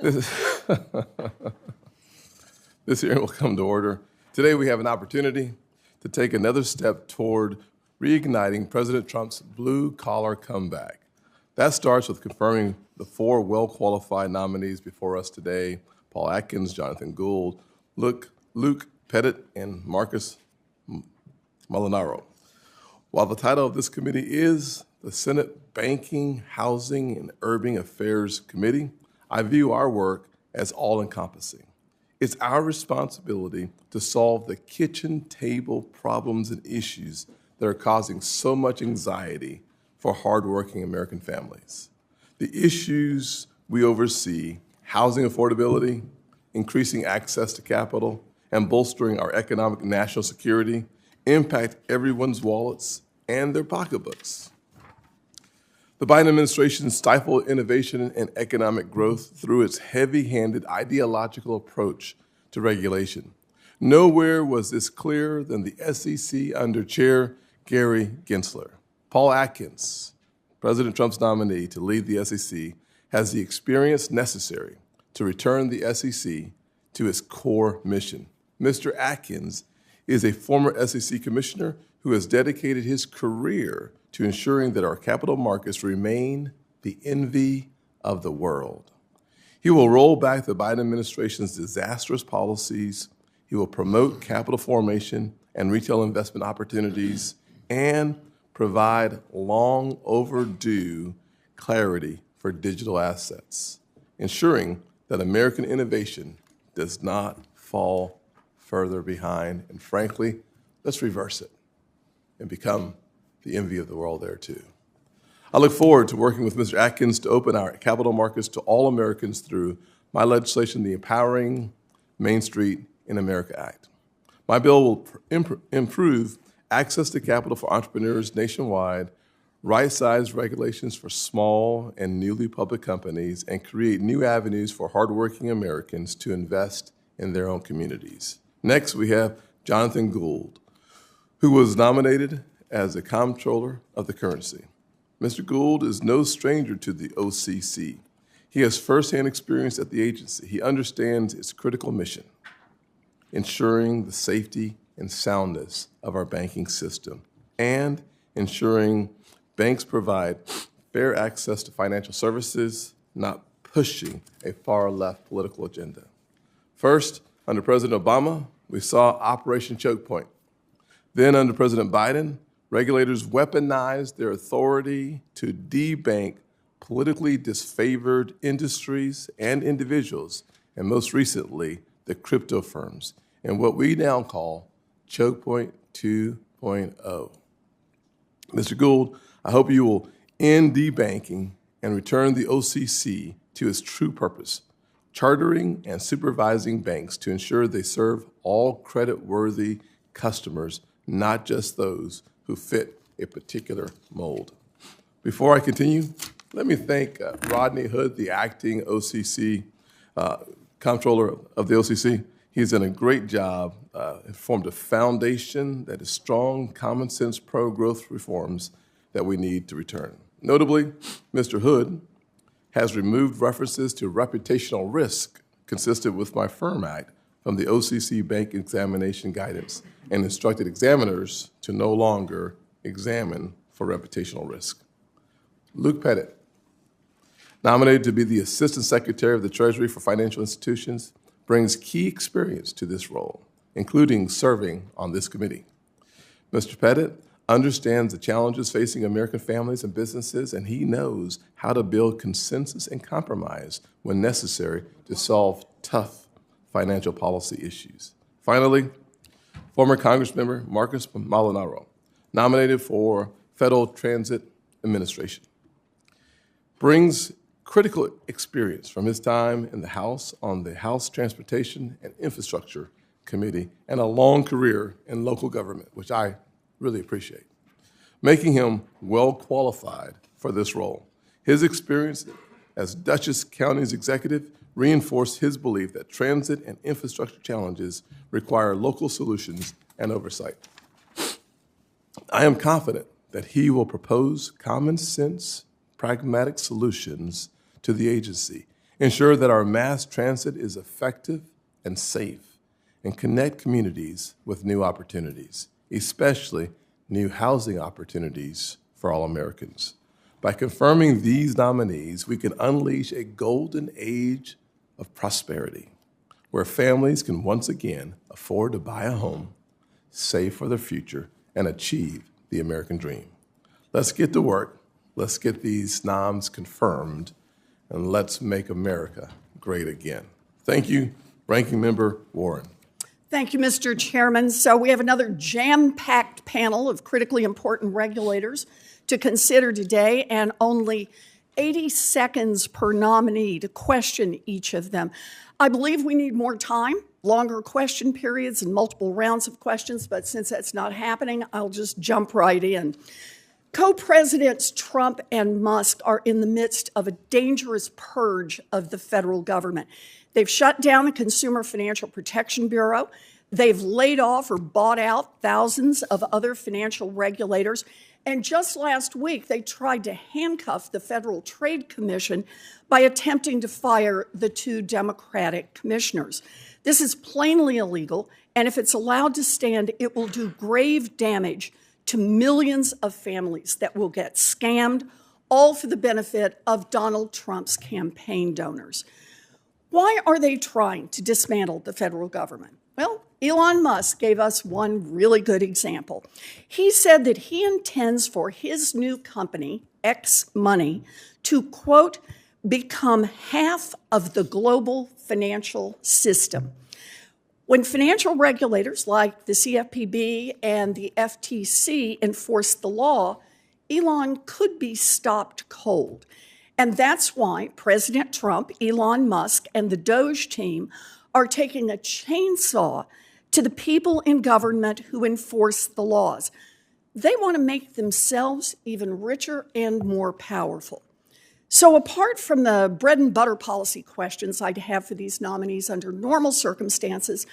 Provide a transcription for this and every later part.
This, this hearing will come to order. Today we have an opportunity to take another step toward reigniting President Trump's blue-collar comeback. That starts with confirming the four well-qualified nominees before us today: Paul Atkins, Jonathan Gould, Luke Pettit, and Marcus Molinaro. While the title of this committee is the Senate Banking, Housing, and Urban Affairs Committee, I view our work as all-encompassing. It's our responsibility to solve the kitchen table problems and issues that are causing so much anxiety for hardworking American families. The issues we oversee: housing affordability, increasing access to capital, and bolstering our economic national security, impact everyone's wallets and their pocketbooks. The Biden administration stifled innovation and economic growth through its heavy-handed ideological approach to regulation. Nowhere was this clearer than the SEC under Chair Gary Gensler. Paul Atkins, President Trump's nominee to lead the SEC, has the experience necessary to return the SEC to its core mission. Mr. Atkins is a former SEC commissioner who has dedicated his career to ensuring that our capital markets remain the envy of the world. He will roll back the Biden administration's disastrous policies. He will promote capital formation and retail investment opportunities and provide long overdue clarity for digital assets, ensuring that American innovation does not fall further behind. And frankly, let's reverse it and become the envy of the world there too. I look forward to working with Mr. Atkins to open our capital markets to all Americans through my legislation, the Empowering Main Street in America Act. My bill will improve access to capital for entrepreneurs nationwide, right-sized regulations for small and newly public companies, and create new avenues for hardworking Americans to invest in their own communities. Next, we have Jonathan Gould, who was nominated as the Comptroller of the currency. Mr. Gould is no stranger to the OCC. He has firsthand experience at the agency. He understands its critical mission, ensuring the safety and soundness of our banking system and ensuring banks provide fair access to financial services, not pushing a far-left political agenda. First, under President Obama, we saw Operation Choke Point. Then under President Biden, regulators weaponized their authority to debank politically disfavored industries and individuals, and most recently, the crypto firms, in what we now call Choke Point 2.0. Mr. Gould, I hope you will end debanking and return the OCC to its true purpose: chartering and supervising banks to ensure they serve all credit-worthy customers, not just those who fit a particular mold. Before I continue, let me thank Rodney Hood, the acting OCC Comptroller of the OCC. He's done a great job, formed a foundation that is strong, common sense, pro-growth reforms that we need to return. Notably, Mr. Hood has removed references to reputational risk consistent with my Firm Act from the OCC bank examination guidance and instructed examiners to no longer examine for reputational risk. Luke Pettit, nominated to be the Assistant Secretary of the Treasury for Financial Institutions, brings key experience to this role, including serving on this committee. Mr. Pettit understands the challenges facing American families and businesses, and he knows how to build consensus and compromise when necessary to solve tough financial policy issues. Finally, former Congressmember Marcus Molinaro, nominated for Federal Transit Administration, brings critical experience from his time in the House on the House Transportation and Infrastructure Committee and a long career in local government, which I really appreciate, making him well qualified for this role. His experience as Dutchess County's executive reinforced his belief that transit and infrastructure challenges require local solutions and oversight. I am confident that he will propose common sense, pragmatic solutions to the agency, ensure that our mass transit is effective and safe, and connect communities with new opportunities, especially new housing opportunities for all Americans. By confirming these nominees, we can unleash a golden age of prosperity, where families can once again afford to buy a home, save for their future, and achieve the American dream. Let's get to work. Let's get these noms confirmed, and let's make America great again. Thank you, Ranking Member Warren. Thank you, Mr. Chairman. So we have another jam-packed panel of critically important regulators to consider today, and only 80 seconds per nominee to question each of them. I believe we need more time, longer question periods and multiple rounds of questions, but since that's not happening, I'll just jump right in. Co-presidents Trump and Musk are in the midst of a dangerous purge of the federal government. They've shut down the Consumer Financial Protection Bureau. They've laid off or bought out thousands of other financial regulators. And just last week, they tried to handcuff the Federal Trade Commission by attempting to fire the two Democratic commissioners. This is plainly illegal, and if it's allowed to stand, it will do grave damage to millions of families that will get scammed, all for the benefit of Donald Trump's campaign donors. Why are they trying to dismantle the federal government? Well, Elon Musk gave us one really good example. He said that he intends for his new company, X Money, to, quote, become half of the global financial system. When financial regulators like the CFPB and the FTC enforce the law, Elon could be stopped cold. And that's why President Trump, Elon Musk, and the Doge team are taking a chainsaw to the people in government who enforce the laws. They want to make themselves even richer and more powerful. So apart from the bread and butter policy questions I'd have for these nominees under normal circumstances,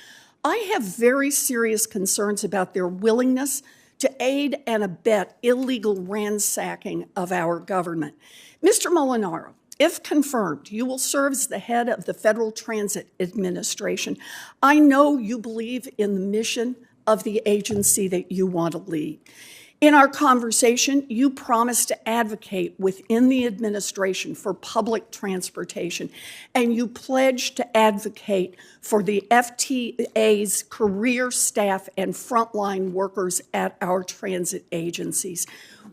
I have very serious concerns about their willingness to aid and abet illegal ransacking of our government. Mr. Molinaro, if confirmed, you will serve as the head of the Federal Transit Administration. I know you believe in the mission of the agency that you want to lead. In our conversation, you promised to advocate within the administration for public transportation, and you pledged to advocate for the FTA's career staff and frontline workers at our transit agencies.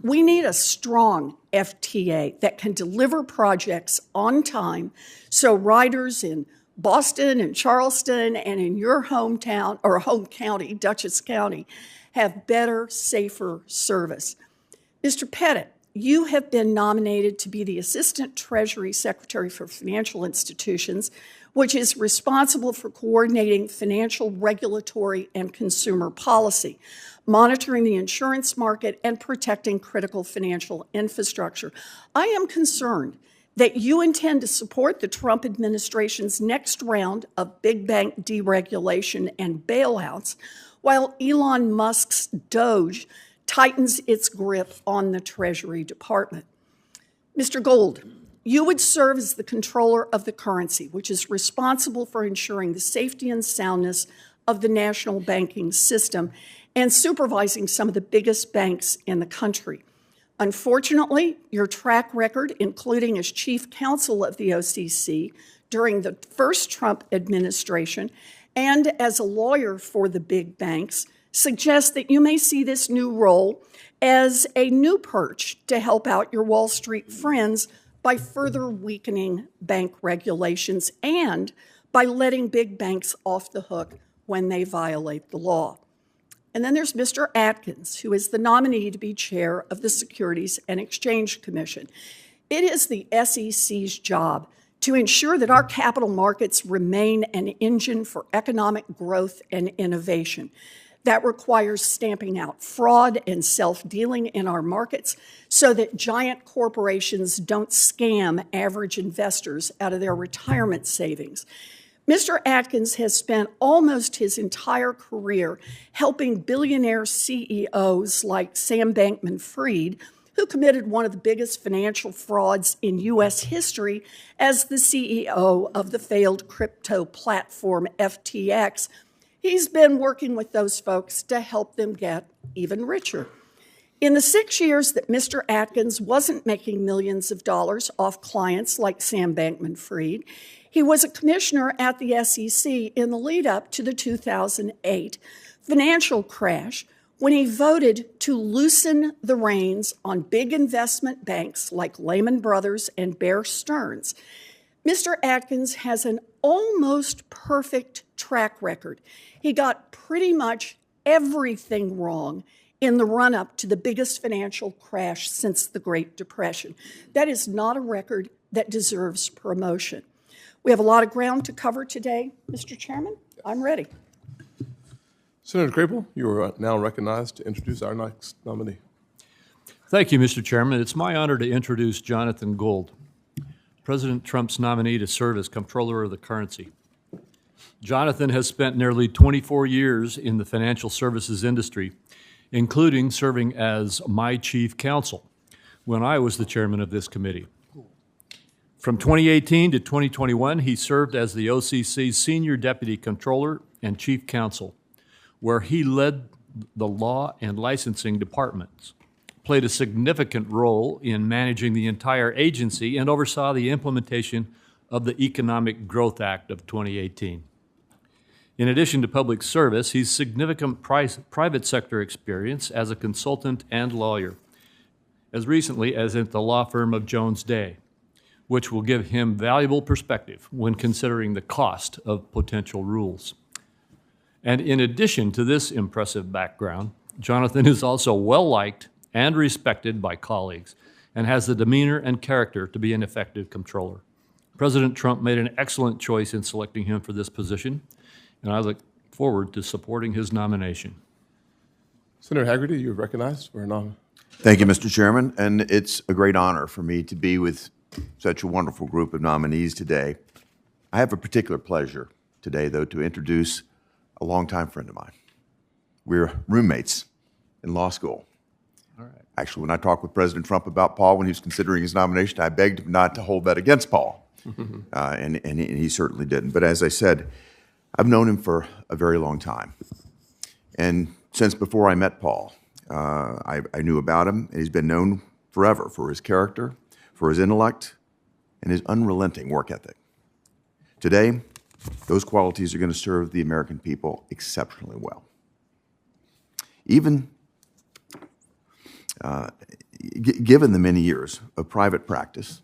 We need a strong FTA that can deliver projects on time so riders in Boston and Charleston and in your hometown or home county, Dutchess County, have better, safer service. Mr. Pettit, you have been nominated to be the Assistant Treasury Secretary for Financial Institutions, which is responsible for coordinating financial, regulatory, and consumer policy, monitoring the insurance market, and protecting critical financial infrastructure. I am concerned that you intend to support the Trump administration's next round of big bank deregulation and bailouts, while Elon Musk's Doge tightens its grip on the Treasury Department. Mr. Gould, you would serve as the Comptroller of the currency, which is responsible for ensuring the safety and soundness of the national banking system and supervising some of the biggest banks in the country. Unfortunately, your track record, including as chief counsel of the OCC during the first Trump administration and as a lawyer for the big banks, suggests that you may see this new role as a new perch to help out your Wall Street friends by further weakening bank regulations and by letting big banks off the hook when they violate the law. And then there's Mr. Atkins, who is the nominee to be chair of the Securities and Exchange Commission. It is the SEC's job to ensure that our capital markets remain an engine for economic growth and innovation. That requires stamping out fraud and self-dealing in our markets so that giant corporations don't scam average investors out of their retirement savings. Mr. Atkins has spent almost his entire career helping billionaire CEOs like Sam Bankman-Fried, who committed one of the biggest financial frauds in U.S. history as the CEO of the failed crypto platform FTX. He's been working with those folks to help them get even richer. In the 6 years that Mr. Atkins wasn't making millions of dollars off clients like Sam Bankman-Fried, he was a commissioner at the SEC in the lead up to the 2008 financial crash, when he voted to loosen the reins on big investment banks like Lehman Brothers and Bear Stearns. Mr. Atkins has an almost perfect track record. He got pretty much everything wrong in the run-up to the biggest financial crash since the Great Depression. That is not a record that deserves promotion. We have a lot of ground to cover today, Mr. Chairman. I'm ready. Senator Crapel, you are now recognized to introduce our next nominee. Thank you, Mr. Chairman. It's my honor to introduce Jonathan Gould, President Trump's nominee to serve as Comptroller of the Currency. Jonathan has spent nearly 24 years in the financial services industry, including serving as my chief counsel when I was the chairman of this committee. From 2018 to 2021, he served as the OCC's Senior Deputy Comptroller and Chief Counsel, where he led the law and licensing departments, played a significant role in managing the entire agency, and oversaw the implementation of the Economic Growth Act of 2018. In addition to public service, he's significant private sector experience as a consultant and lawyer, as recently as at the law firm of Jones Day, which will give him valuable perspective when considering the cost of potential rules. And in addition to this impressive background, Jonathan is also well-liked and respected by colleagues and has the demeanor and character to be an effective comptroller. President Trump made an excellent choice in selecting him for this position, and I look forward to supporting his nomination. Senator Hagerty, you're recognized for a nomination. Thank you, Mr. Chairman, and it's a great honor for me to be with such a wonderful group of nominees today. I have a particular pleasure today, though, to introduce a longtime friend of mine. We're roommates in law school. All right. Actually, when I talked with President Trump about Paul when he was considering his nomination, I begged him not to hold that against Paul, and he certainly didn't. But as I said, I've known him for a very long time. And since before I met Paul, I knew about him, and he's been known forever for his character, for his intellect, and his unrelenting work ethic. Today, those qualities are going to serve the American people exceptionally well. Even given the many years of private practice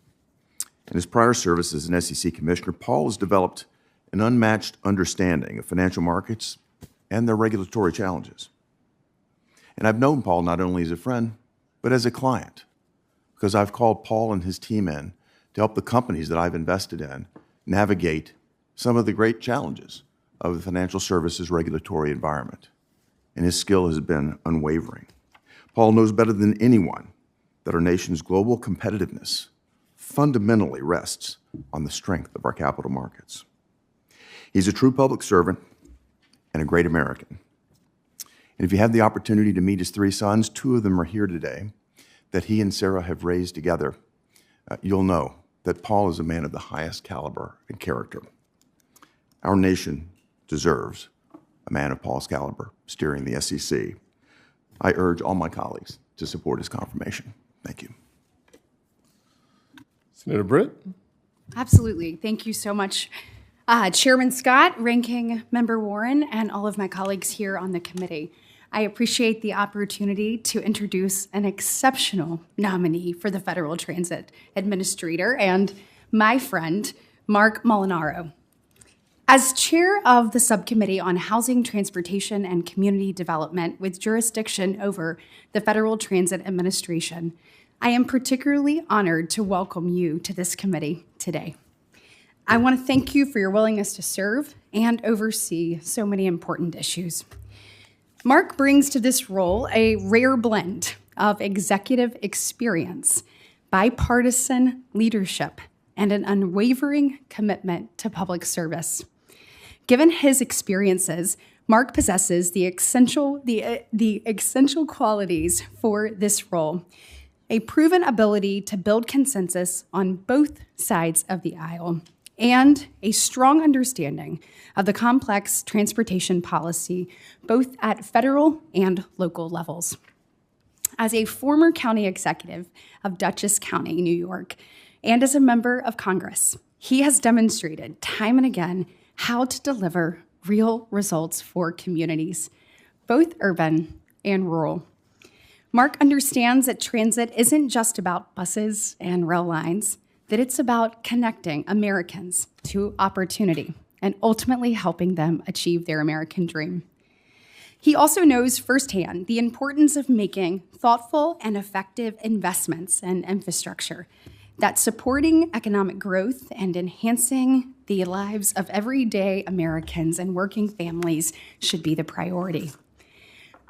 and his prior service as an SEC commissioner, Paul has developed an unmatched understanding of financial markets and their regulatory challenges. And I've known Paul not only as a friend, but as a client, because I've called Paul and his team in to help the companies that I've invested in navigate some of the great challenges of the financial services regulatory environment. And his skill has been unwavering. Paul knows better than anyone that our nation's global competitiveness fundamentally rests on the strength of our capital markets. He's a true public servant and a great American. And if you have the opportunity to meet his three sons, two of them are here today, that he and Sarah have raised together, you'll know that Paul is a man of the highest caliber and character. Our nation deserves a man of Paul's caliber steering the SEC. I urge all my colleagues to support his confirmation. Thank you. Senator Britt? Absolutely. Thank you so much, Chairman Scott, Ranking Member Warren, and all of my colleagues here on the committee. I appreciate the opportunity to introduce an exceptional nominee for the Federal Transit Administrator and my friend, Marc Molinaro. As chair of the Subcommittee on Housing, Transportation, and Community Development with jurisdiction over the Federal Transit Administration, I am particularly honored to welcome you to this committee today. I want to thank you for your willingness to serve and oversee so many important issues. Marc brings to this role a rare blend of executive experience, bipartisan leadership, and an unwavering commitment to public service. Given his experiences, Marc possesses the essential qualities for this role: a proven ability to build consensus on both sides of the aisle, and a strong understanding of the complex transportation policy, both at federal and local levels. As a former county executive of Dutchess County, New York, and as a member of Congress, he has demonstrated time and again how to deliver real results for communities, both urban and rural. Marc understands that transit isn't just about buses and rail lines, that it's about connecting Americans to opportunity and ultimately helping them achieve their American dream. He also knows firsthand the importance of making thoughtful and effective investments in infrastructure, that supporting economic growth and enhancing the lives of everyday Americans and working families should be the priority.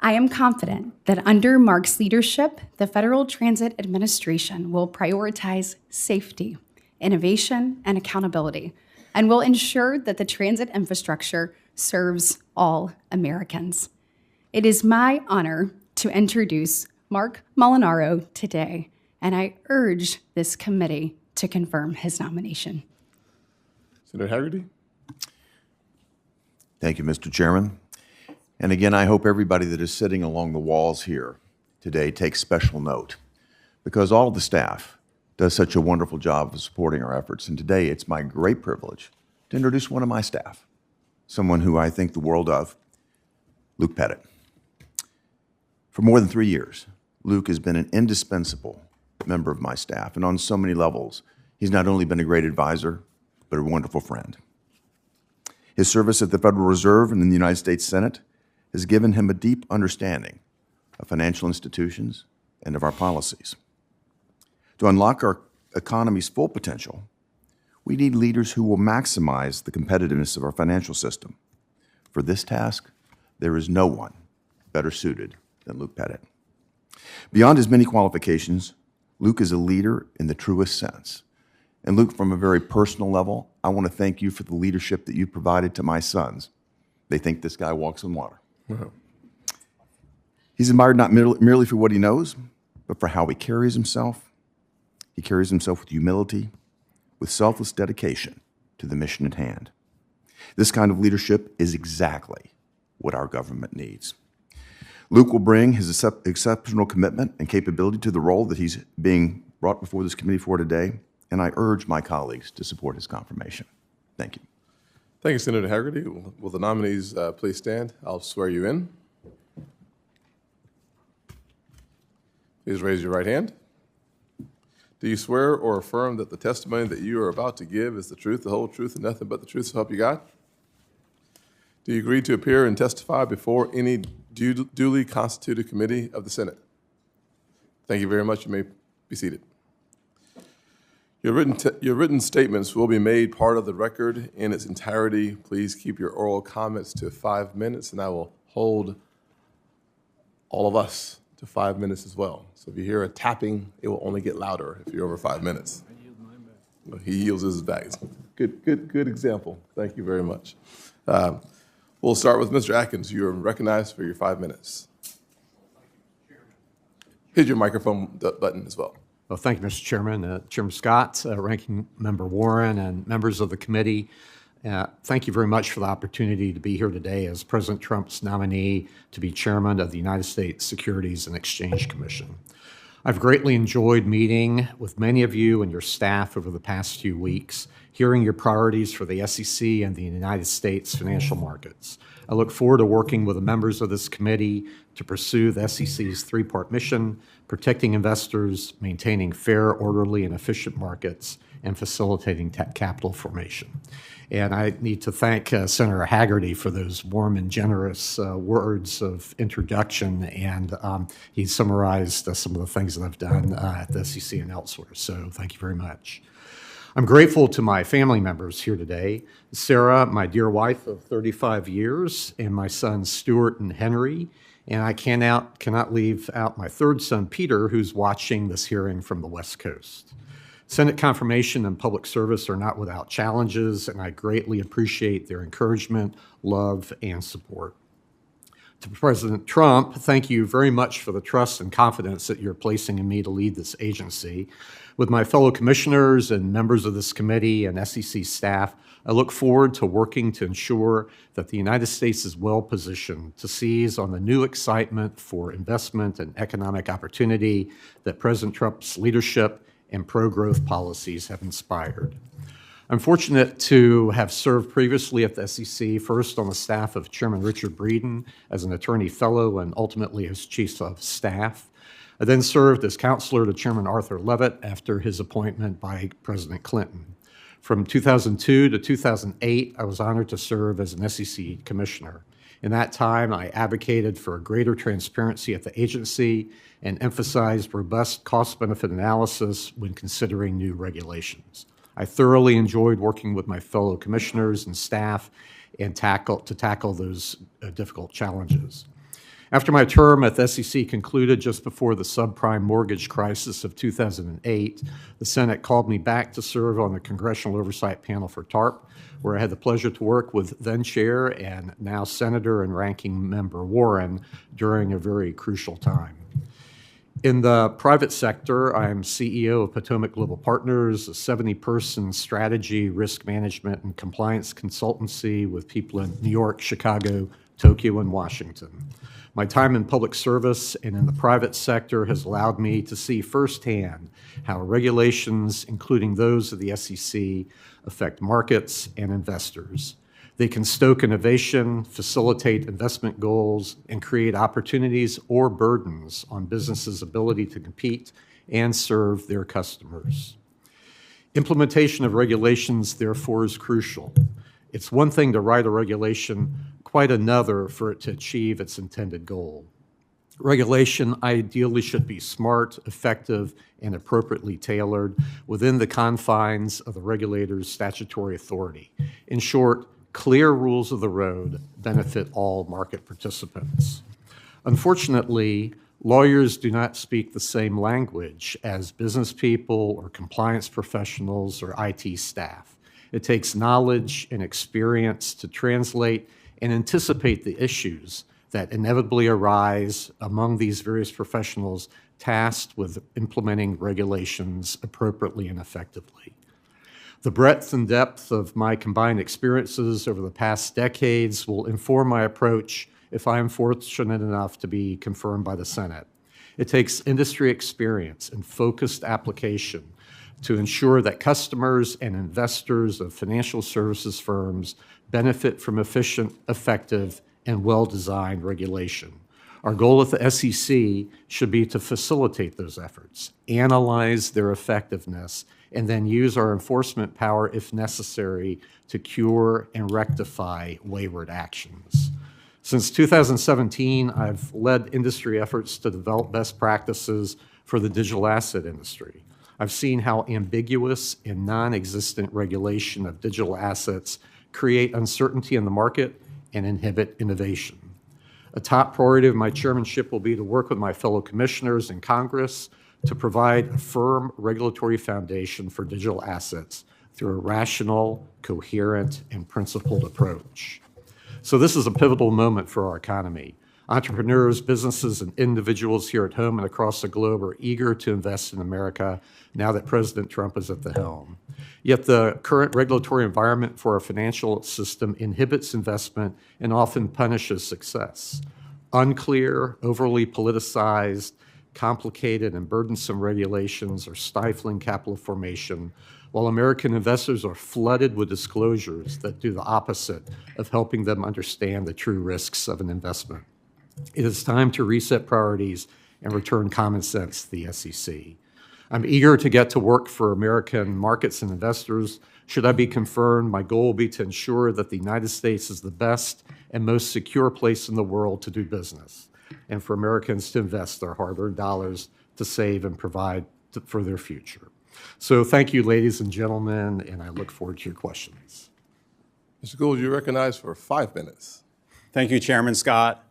I am confident that under Marc's leadership, the Federal Transit Administration will prioritize safety, innovation, and accountability, and will ensure that the transit infrastructure serves all Americans. It is my honor to introduce Marc Molinaro today, and I urge this committee to confirm his nomination. Senator Hagerty? Thank you, Mr. Chairman. And again, I hope everybody that is sitting along the walls here today takes special note, because all of the staff does such a wonderful job of supporting our efforts. And today, it's my great privilege to introduce one of my staff, someone who I think the world of, Luke Pettit. For more than 3 years, Luke has been an indispensable member of my staff, and on so many levels, he's not only been a great advisor, but a wonderful friend. His service at the Federal Reserve and in the United States Senate has given him a deep understanding of financial institutions and of our policies. To unlock our economy's full potential, we need leaders who will maximize the competitiveness of our financial system. For this task, there is no one better suited than Luke Pettit. Beyond his many qualifications, Luke is a leader in the truest sense. And Luke, from a very personal level, I want to thank you for the leadership that you provided to my sons. They think this guy walks on water. Wow. He's admired not merely for what he knows, but for how he carries himself. He carries himself with humility, with selfless dedication to the mission at hand. This kind of leadership is exactly what our government needs. Luke will bring his exceptional commitment and capability to the role that he's being brought before this committee for today, and I urge my colleagues to support his confirmation. Thank you. Thank you, Senator Hagerty. Will the nominees please stand? I'll swear you in. Please raise your right hand. Do you swear or affirm that the testimony that you are about to give is the truth, the whole truth, and nothing but the truth, so help you God? Do you agree to appear and testify before any duly constituted committee of the Senate? Thank you very much. You may be seated. Your written statements will be made part of the record in its entirety. Please keep your oral comments to 5 minutes, and I will hold all of us to 5 minutes as well. So if you hear a tapping, it will only get louder if you're over 5 minutes. I yield mine back. Well, he yields his back. Good example. Thank you very much. We'll start with Mr. Atkins. You are recognized for your 5 minutes. Hit your microphone button as well. Well, thank you, Mr. Chairman. Chairman Scott, Ranking Member Warren, and members of the committee. Thank you very much for the opportunity to be here today as President Trump's nominee to be chairman of the United States Securities and Exchange Commission. I've greatly enjoyed meeting with many of you and your staff over the past few weeks, hearing your priorities for the SEC and the United States financial markets. I look forward to working with the members of this committee to pursue the SEC's three-part mission: protecting investors, maintaining fair, orderly, and efficient markets, and facilitating capital formation. And I need to thank Senator Hagerty for those warm and generous words of introduction, and he summarized some of the things that I've done at the SEC and elsewhere, so thank you very much. I'm grateful to my family members here today: Sarah, my dear wife of 35 years, and my sons Stuart and Henry. And I cannot leave out my third son, Peter, who's watching this hearing from the West Coast. Senate confirmation and public service are not without challenges, and I greatly appreciate their encouragement, love, and support. To President Trump, thank you very much for the trust and confidence that you're placing in me to lead this agency. With my fellow commissioners and members of this committee and SEC staff, I look forward to working to ensure that the United States is well positioned to seize on the new excitement for investment and economic opportunity that President Trump's leadership and pro-growth policies have inspired. I'm fortunate to have served previously at the SEC, first on the staff of Chairman Richard Breeden as an attorney fellow and ultimately as chief of staff. I then served as counselor to Chairman Arthur Levitt after his appointment by President Clinton. From 2002 to 2008, I was honored to serve as an SEC commissioner. In that time, I advocated for greater transparency at the agency and emphasized robust cost-benefit analysis when considering new regulations. I thoroughly enjoyed working with my fellow commissioners and staff and to tackle those difficult challenges. After my term at the SEC concluded just before the subprime mortgage crisis of 2008, the Senate called me back to serve on the Congressional Oversight Panel for TARP, where I had the pleasure to work with then Chair and now Senator and Ranking Member Warren during a very crucial time. In the private sector, I'm CEO of Potomac Global Partners, a 70-person strategy, risk management, and compliance consultancy with people in New York, Chicago, Tokyo, and Washington. My time in public service and in the private sector has allowed me to see firsthand how regulations, including those of the SEC, affect markets and investors. They can stoke innovation, facilitate investment goals, and create opportunities or burdens on businesses' ability to compete and serve their customers. Implementation of regulations, therefore, is crucial. It's one thing to write a regulation, quite another for it to achieve its intended goal. Regulation ideally should be smart, effective, and appropriately tailored within the confines of the regulator's statutory authority. In short, clear rules of the road benefit all market participants. Unfortunately, lawyers do not speak the same language as business people or compliance professionals or IT staff. It takes knowledge and experience to translate and anticipate the issues that inevitably arise among these various professionals tasked with implementing regulations appropriately and effectively. The breadth and depth of my combined experiences over the past decades will inform my approach if I am fortunate enough to be confirmed by the Senate. It takes industry experience and focused application to ensure that customers and investors of financial services firms benefit from efficient, effective, and well-designed regulation. Our goal at the SEC should be to facilitate those efforts, analyze their effectiveness, and then use our enforcement power, if necessary, to cure and rectify wayward actions. Since 2017, I've led industry efforts to develop best practices for the digital asset industry. I've seen how ambiguous and non-existent regulation of digital assets create uncertainty in the market and inhibit innovation. A top priority of my chairmanship will be to work with my fellow commissioners in Congress to provide a firm regulatory foundation for digital assets through a rational, coherent, and principled approach. So this is a pivotal moment for our economy. Entrepreneurs, businesses, and individuals here at home and across the globe are eager to invest in America now that President Trump is at the helm. Yet the current regulatory environment for our financial system inhibits investment and often punishes success. Unclear, overly politicized, complicated, and burdensome regulations are stifling capital formation, while American investors are flooded with disclosures that do the opposite of helping them understand the true risks of an investment. It is time to reset priorities and return common sense to the SEC. I'm eager to get to work for American markets and investors. Should I be confirmed, my goal will be to ensure that the United States is the best and most secure place in the world to do business, and for Americans to invest their hard-earned dollars to save and provide for their future. So thank you, ladies and gentlemen, and I look forward to your questions. Mr. Gould, you're recognized for 5 minutes. Thank you, Chairman Scott,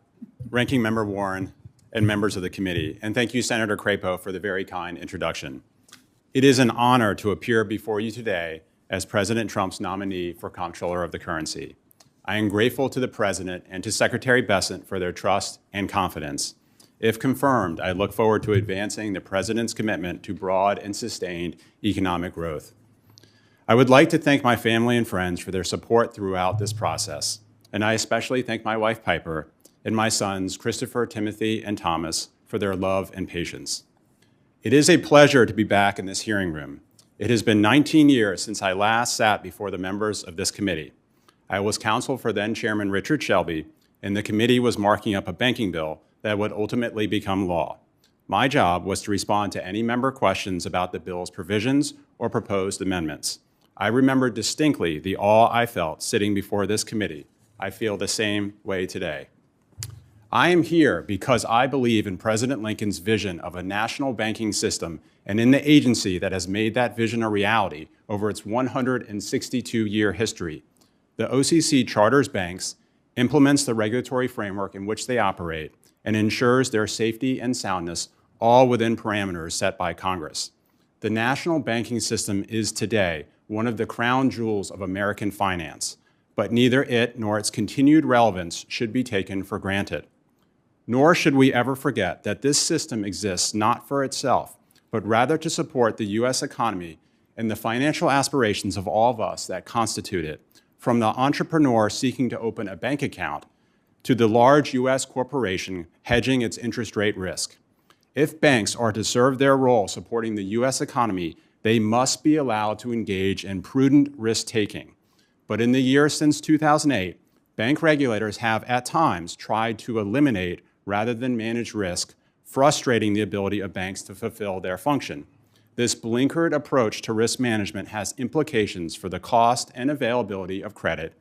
Ranking Member Warren, and members of the committee. And thank you, Senator Crapo, for the very kind introduction. It is an honor to appear before you today as President Trump's nominee for Comptroller of the Currency. I am grateful to the President and to Secretary Bessent for their trust and confidence. If confirmed, I look forward to advancing the President's commitment to broad and sustained economic growth. I would like to thank my family and friends for their support throughout this process, and I especially thank my wife, Piper, and my sons, Christopher, Timothy, and Thomas, for their love and patience. It is a pleasure to be back in this hearing room. It has been 19 years since I last sat before the members of this committee. I was counsel for then Chairman Richard Shelby, and the committee was marking up a banking bill that would ultimately become law. My job was to respond to any member questions about the bill's provisions or proposed amendments. I remember distinctly the awe I felt sitting before this committee. I feel the same way today. I am here because I believe in President Lincoln's vision of a national banking system and in the agency that has made that vision a reality over its 162-year history. The OCC charters banks, implements the regulatory framework in which they operate, and ensures their safety and soundness, all within parameters set by Congress. The national banking system is today one of the crown jewels of American finance, but neither it nor its continued relevance should be taken for granted. Nor should we ever forget that this system exists not for itself, but rather to support the U.S. economy and the financial aspirations of all of us that constitute it, from the entrepreneur seeking to open a bank account to the large U.S. corporation hedging its interest rate risk. If banks are to serve their role supporting the U.S. economy, they must be allowed to engage in prudent risk-taking. But in the years since 2008, bank regulators have at times tried to eliminate rather than manage risk, frustrating the ability of banks to fulfill their function. This blinkered approach to risk management has implications for the cost and availability of credit,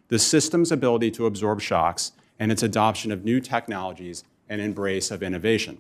the system's ability to absorb shocks, and its adoption of new technologies and embrace of innovation.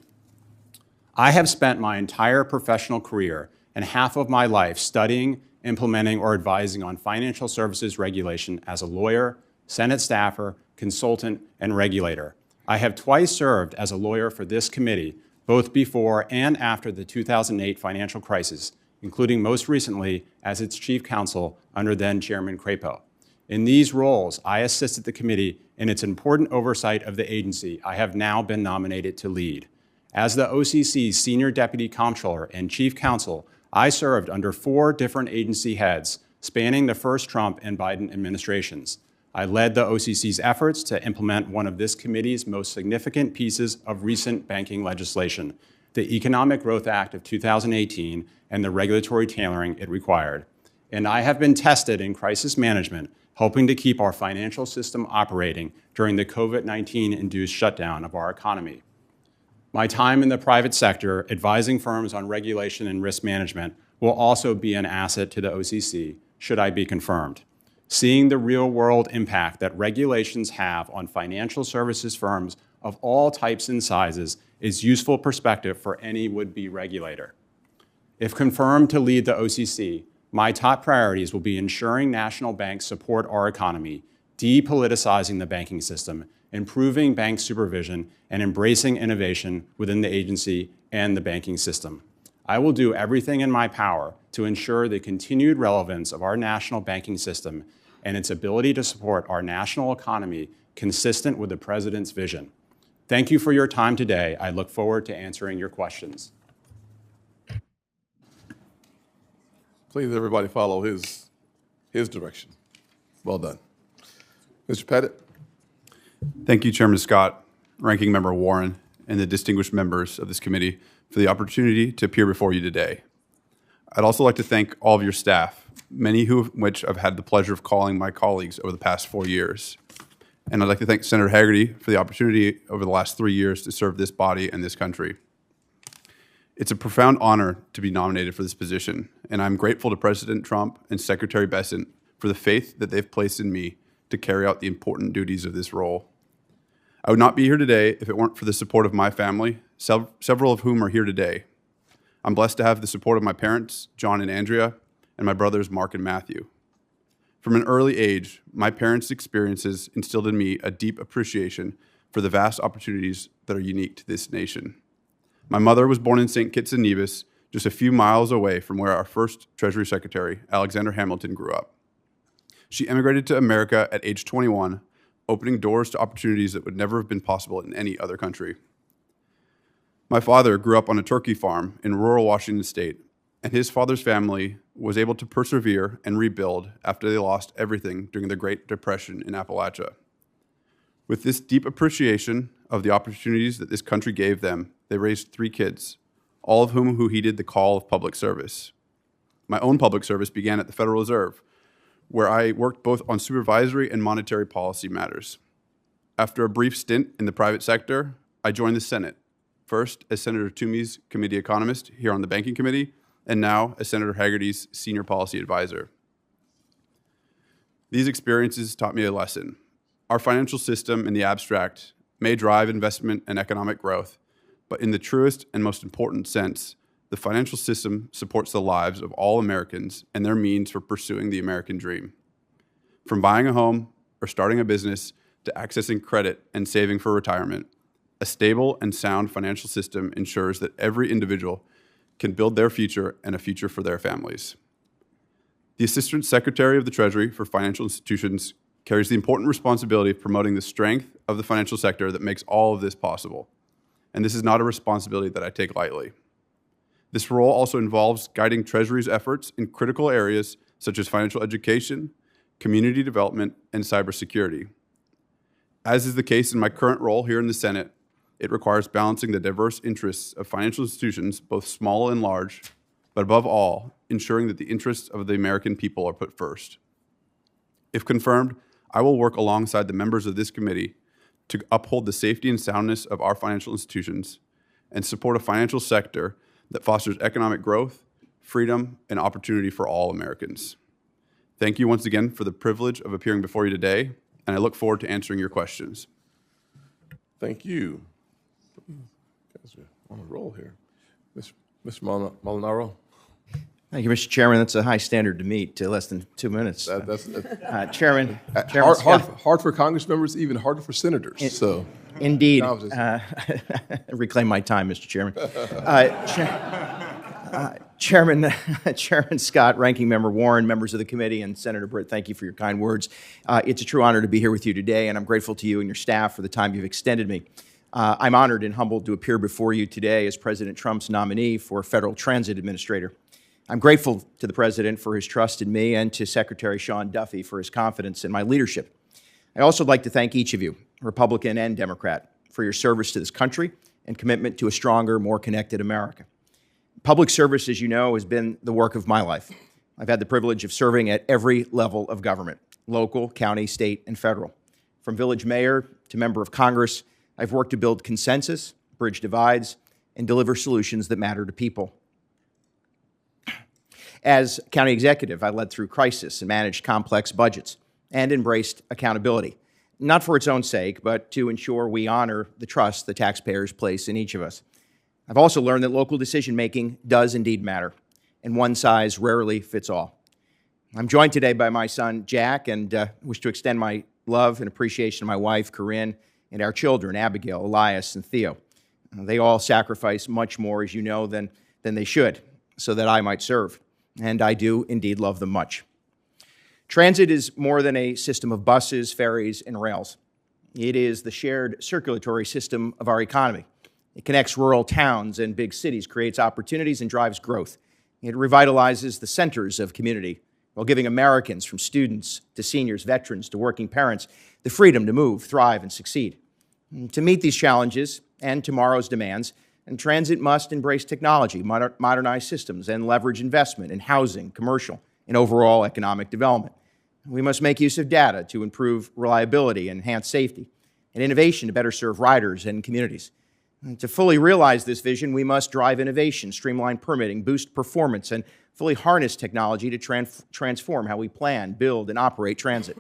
I have spent my entire professional career and half of my life studying, implementing, or advising on financial services regulation as a lawyer, Senate staffer, consultant, and regulator. I have twice served as a lawyer for this committee, both before and after the 2008 financial crisis, including most recently as its chief counsel under then Chairman Crapo. In these roles, I assisted the committee in its important oversight of the agency I have now been nominated to lead. As the OCC's Senior Deputy Comptroller and Chief Counsel, I served under 4 different agency heads, spanning the first Trump and Biden administrations. I led the OCC's efforts to implement one of this committee's most significant pieces of recent banking legislation, the Economic Growth Act of 2018 and the regulatory tailoring it required. And I have been tested in crisis management, helping to keep our financial system operating during the COVID-19-induced shutdown of our economy. My time in the private sector advising firms on regulation and risk management will also be an asset to the OCC, should I be confirmed. Seeing the real-world impact that regulations have on financial services firms of all types and sizes is useful perspective for any would-be regulator. If confirmed to lead the OCC, my top priorities will be ensuring national banks support our economy, depoliticizing the banking system, improving bank supervision, and embracing innovation within the agency and the banking system. I will do everything in my power to ensure the continued relevance of our national banking system and its ability to support our national economy consistent with the President's vision. Thank you for your time today. I look forward to answering your questions. Please, everybody follow his direction. Well done. Mr. Pettit. Thank you, Chairman Scott, Ranking Member Warren, and the distinguished members of this committee for the opportunity to appear before you today. I'd also like to thank all of your staff, many of which I've had the pleasure of calling my colleagues over the past 4 years. And I'd like to thank Senator Hagerty for the opportunity over the last 3 years to serve this body and this country. It's a profound honor to be nominated for this position, and I'm grateful to President Trump and Secretary Bessent for the faith that they've placed in me to carry out the important duties of this role. I would not be here today if it weren't for the support of my family, several of whom are here today. I'm blessed to have the support of my parents, John and Andrea, and my brothers, Marc and Matthew. From an early age, my parents' experiences instilled in me a deep appreciation for the vast opportunities that are unique to this nation. My mother was born in St. Kitts and Nevis, just a few miles away from where our first Treasury Secretary, Alexander Hamilton, grew up. She emigrated to America at age 21, opening doors to opportunities that would never have been possible in any other country. My father grew up on a turkey farm in rural Washington state, and his father's family was able to persevere and rebuild after they lost everything during the Great Depression in Appalachia. With this deep appreciation of the opportunities that this country gave them, they raised 3 kids, all of whom who heeded the call of public service. My own public service began at the Federal Reserve, where I worked both on supervisory and monetary policy matters. After a brief stint in the private sector, I joined the Senate, first as Senator Toomey's committee economist here on the Banking Committee, and now as Senator Hagerty's senior policy advisor. These experiences taught me a lesson. Our financial system in the abstract may drive investment and economic growth, but in the truest and most important sense, the financial system supports the lives of all Americans and their means for pursuing the American dream. From buying a home or starting a business to accessing credit and saving for retirement, a stable and sound financial system ensures that every individual can build their future and a future for their families. The Assistant Secretary of the Treasury for Financial Institutions carries the important responsibility of promoting the strength of the financial sector that makes all of this possible. And this is not a responsibility that I take lightly. This role also involves guiding Treasury's efforts in critical areas such as financial education, community development, and cybersecurity. As is the case in my current role here in the Senate, it requires balancing the diverse interests of financial institutions, both small and large, but above all, ensuring that the interests of the American people are put first. If confirmed, I will work alongside the members of this committee to uphold the safety and soundness of our financial institutions and support a financial sector that fosters economic growth, freedom, and opportunity for all Americans. Thank you once again for the privilege of appearing before you today, and I look forward to answering your questions. Thank you. You guys are on a roll here. Mr. Molinaro? Thank you, Mr. Chairman. That's a high standard to meet, less than 2 minutes. Chairman Hard for Congress members, even harder for senators. So, indeed. Reclaim my time, Mr. Chairman. Chairman Scott, Ranking Member Warren, members of the committee, and Senator Britt, thank you for your kind words. It's a true honor to be here with you today, and I'm grateful to you and your staff for the time you've extended me. I'm honored and humbled to appear before you today as President Trump's nominee for Federal Transit Administrator. I'm grateful to the President for his trust in me and to Secretary Sean Duffy for his confidence in my leadership. I also would like to thank each of you, Republican and Democrat, for your service to this country and commitment to a stronger, more connected America. Public service, as you know, has been the work of my life. I've had the privilege of serving at every level of government, local, county, state, and federal. From village mayor to member of Congress, I've worked to build consensus, bridge divides, and deliver solutions that matter to people. As county executive, I led through crisis and managed complex budgets and embraced accountability, not for its own sake, but to ensure we honor the trust the taxpayers place in each of us. I've also learned that local decision-making does indeed matter, and one size rarely fits all. I'm joined today by my son, Jack, and wish to extend my love and appreciation to my wife, Corinne, and our children, Abigail, Elias, and Theo. They all sacrifice much more, as you know, than they should, so that I might serve. And I do indeed love them much. Transit is more than a system of buses, ferries, and rails. It is the shared circulatory system of our economy. It connects rural towns and big cities, creates opportunities, and drives growth. It revitalizes the centers of community while giving Americans, from students to seniors, veterans to working parents, the freedom to move, thrive, and succeed. And to meet these challenges and tomorrow's demands, and transit must embrace technology, modernize systems, and leverage investment in housing, commercial, and overall economic development. We must make use of data to improve reliability, enhance safety, and innovation to better serve riders and communities. And to fully realize this vision, we must drive innovation, streamline permitting, boost performance, and fully harness technology to transform how we plan, build, and operate transit.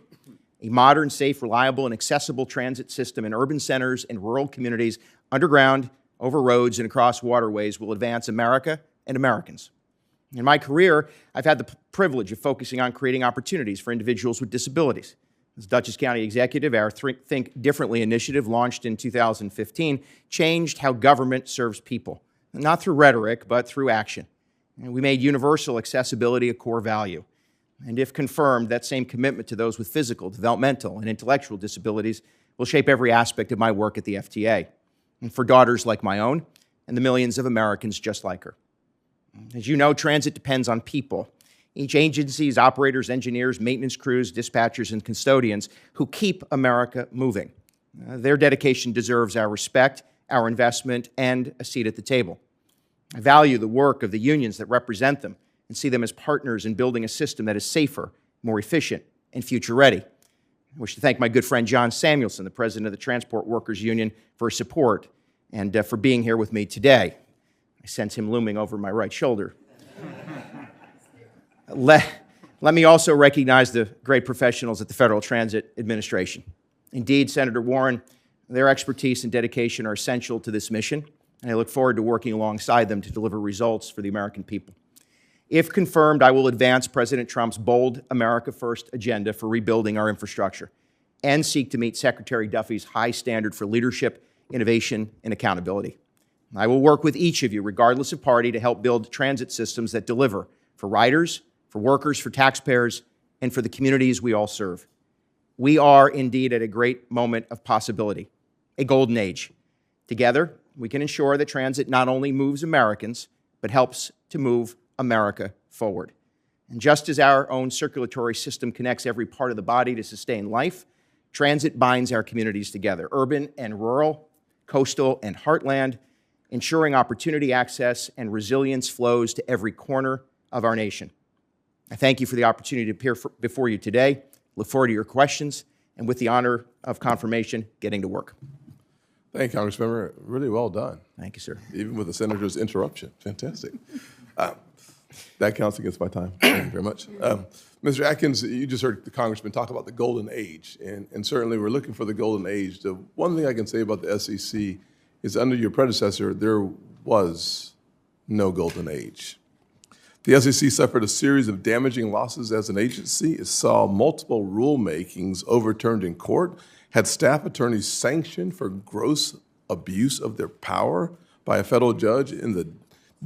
A modern, safe, reliable, and accessible transit system in urban centers and rural communities, underground, over roads, and across waterways will advance America and Americans. In my career, I've had the privilege of focusing on creating opportunities for individuals with disabilities. As Dutchess County Executive, our Think Differently initiative, launched in 2015, changed how government serves people, not through rhetoric, but through action. And we made universal accessibility a core value. And if confirmed, that same commitment to those with physical, developmental, and intellectual disabilities will shape every aspect of my work at the FTA, and for daughters like my own and the millions of Americans just like her. As you know, transit depends on people. Each agency's operators, engineers, maintenance crews, dispatchers, and custodians who keep America moving. Their dedication deserves our respect, our investment, and a seat at the table. I value the work of the unions that represent them and see them as partners in building a system that is safer, more efficient, and future-ready. I wish to thank my good friend John Samuelson, the president of the Transport Workers Union, for his support and for being here with me today. I sense him looming over my right shoulder. Let me also recognize the great professionals at the Federal Transit Administration. Indeed, Senator Warren, their expertise and dedication are essential to this mission, and I look forward to working alongside them to deliver results for the American people. If confirmed, I will advance President Trump's bold America First agenda for rebuilding our infrastructure and seek to meet Secretary Duffy's high standard for leadership, innovation, and accountability. I will work with each of you, regardless of party, to help build transit systems that deliver for riders, for workers, for taxpayers, and for the communities we all serve. We are indeed at a great moment of possibility, a golden age. Together, we can ensure that transit not only moves Americans, but helps to move America forward. And just as our own circulatory system connects every part of the body to sustain life, transit binds our communities together, urban and rural, coastal and heartland, ensuring opportunity, access, and resilience flows to every corner of our nation. I thank you for the opportunity to appear before you today. Look forward to your questions, and with the honor of confirmation, getting to work. Thank you, Congressmember. Really well done. Thank you, sir. Even with the senator's interruption. Fantastic. That counts against my time. Thank you very much. Mr. Atkins, you just heard the congressman talk about the golden age, and certainly we're looking for the golden age. The one thing I can say about the SEC is under your predecessor, there was no golden age. The SEC suffered a series of damaging losses as an agency. It saw multiple rulemakings overturned in court, had staff attorneys sanctioned for gross abuse of their power by a federal judge in the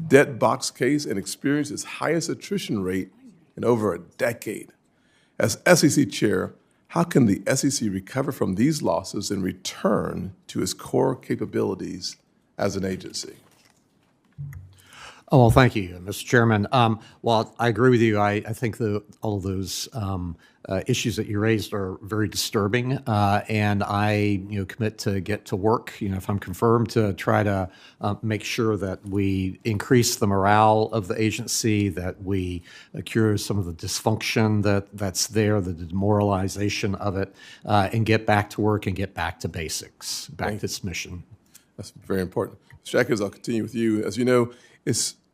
debt box case, and experienced its highest attrition rate in over a decade. As SEC chair, how can the SEC recover from these losses and return to its core capabilities as an agency? Oh, well, thank you, Mr. Chairman. Well, I agree with you. I think all of those issues that you raised are very disturbing, and I commit to get to work, if I'm confirmed, to try to make sure that we increase the morale of the agency, that we cure some of the dysfunction that's there, the demoralization of it, and get back to work and get back to basics, back to its mission. That's very important. Mr. Atkins, I'll continue with you. As you know,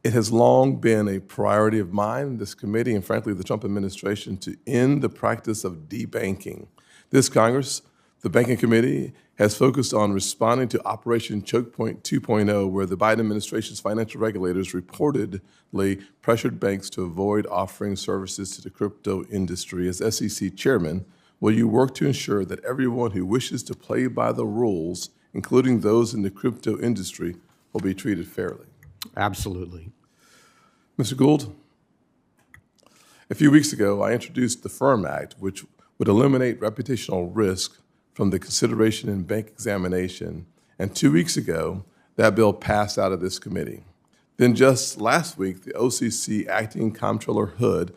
it has long been a priority of mine, this committee, and frankly the Trump administration, to end the practice of debanking. This Congress, the Banking Committee, has focused on responding to Operation Choke Point 2.0, where the Biden administration's financial regulators reportedly pressured banks to avoid offering services to the crypto industry. As SEC chairman, will you work to ensure that everyone who wishes to play by the rules, including those in the crypto industry, will be treated fairly? Absolutely. Mr. Gould, a few weeks ago, I introduced the FIRM Act, which would eliminate reputational risk from the consideration in bank examination. And 2 weeks ago, that bill passed out of this committee. Then just last week, the OCC acting Comptroller Hood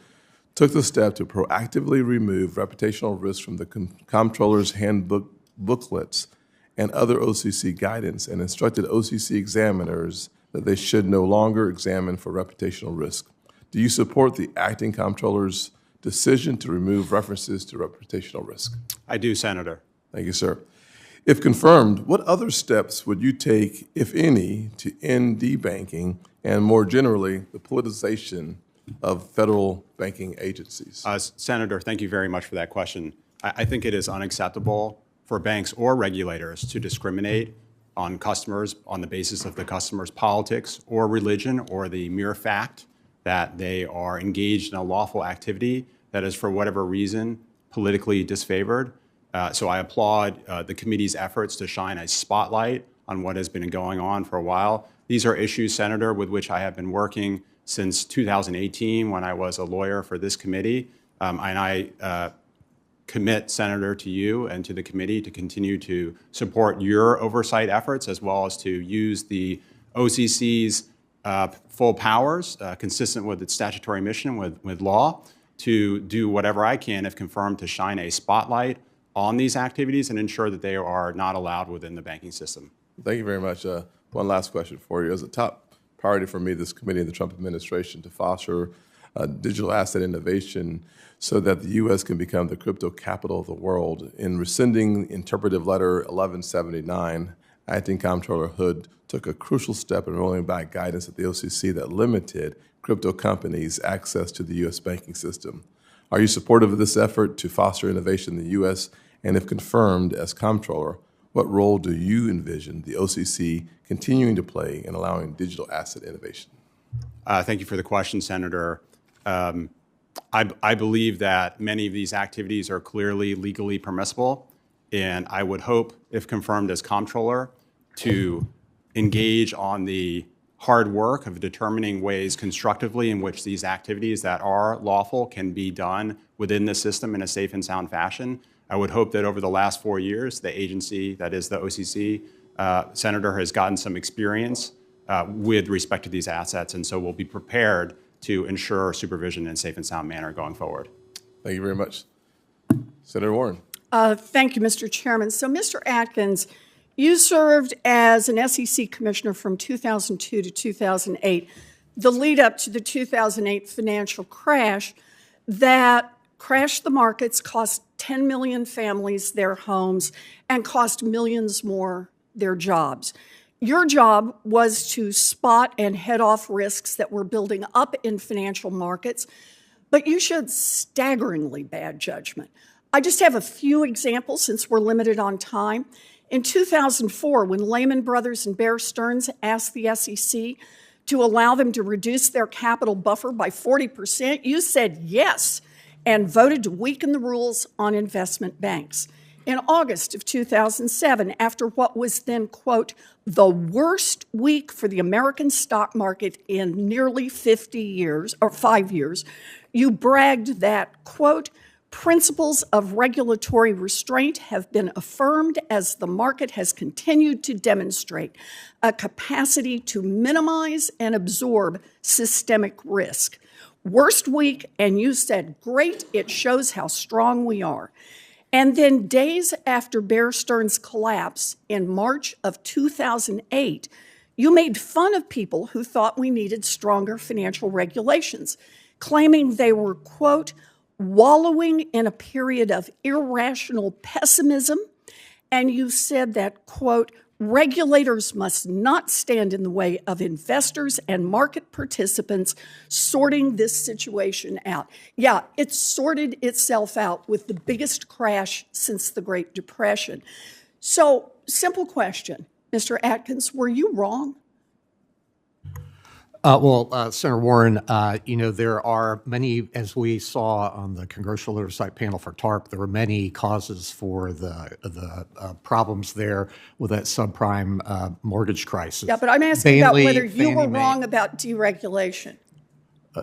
took the step to proactively remove reputational risk from the Comptroller's handbook booklets and other OCC guidance, and instructed OCC examiners that they should no longer examine for reputational risk. Do you support the acting comptroller's decision to remove references to reputational risk? I do, Senator. Thank you, sir. If confirmed, what other steps would you take, if any, to end debanking and, more generally, the politicization of federal banking agencies? Senator, thank you very much for that question. I think it is unacceptable for banks or regulators to discriminate on customers on the basis of the customer's politics or religion, or the mere fact that they are engaged in a lawful activity that is, for whatever reason, politically disfavored. So I applaud the committee's efforts to shine a spotlight on what has been going on for a while. These are issues, Senator, with which I have been working since 2018 when I was a lawyer for this committee. And I commit, Senator, to you and to the committee to continue to support your oversight efforts, as well as to use the OCC's full powers, consistent with its statutory mission with law, to do whatever I can, if confirmed, to shine a spotlight on these activities and ensure that they are not allowed within the banking system. Thank you very much. One last question for you. As a top priority for me, this committee and the Trump administration, to foster digital asset innovation so that the U.S. can become the crypto capital of the world. In rescinding Interpretive Letter 1179, Acting Comptroller Hood took a crucial step in rolling back guidance at the OCC that limited crypto companies' access to the U.S. banking system. Are you supportive of this effort to foster innovation in the U.S.? And if confirmed as Comptroller, what role do you envision the OCC continuing to play in allowing digital asset innovation? Thank you for the question, Senator. I believe that many of these activities are clearly legally permissible, and I would hope, if confirmed as Comptroller, to engage on the hard work of determining ways constructively in which these activities that are lawful can be done within the system in a safe and sound fashion. I would hope that over the last 4 years, the agency, that is the OCC, Senator, has gotten some experience with respect to these assets, and so we'll be prepared to ensure supervision in a safe and sound manner going forward. Thank you very much. Senator Warren. Thank you, Mr. Chairman. So, Mr. Atkins, you served as an SEC commissioner from 2002 to 2008, the lead up to the 2008 financial crash that crashed the markets, cost 10 million families their homes, and cost millions more their jobs. Your job was to spot and head off risks that were building up in financial markets, but you showed staggeringly bad judgment. I just have a few examples since we're limited on time. In 2004, when Lehman Brothers and Bear Stearns asked the SEC to allow them to reduce their capital buffer by 40%, you said yes and voted to weaken the rules on investment banks. In August of 2007, after what was then, quote, the worst week for the American stock market in nearly 50 years, or 5 years, you bragged that, quote, principles of regulatory restraint have been affirmed as the market has continued to demonstrate a capacity to minimize and absorb systemic risk. Worst week, and you said, great, it shows how strong we are. And then days after Bear Stearns' collapse in March of 2008, you made fun of people who thought we needed stronger financial regulations, claiming they were, quote, wallowing in a period of irrational pessimism. And you said that, quote, regulators must not stand in the way of investors and market participants sorting this situation out. Yeah, it sorted itself out with the biggest crash since the Great Depression. So, simple question, Mr. Atkins, were you wrong? Senator Warren, there are many, as we saw on the Congressional Oversight Panel for TARP, there were many causes for the problems there with that subprime mortgage crisis. Yeah, but I'm asking about whether you were wrong about deregulation.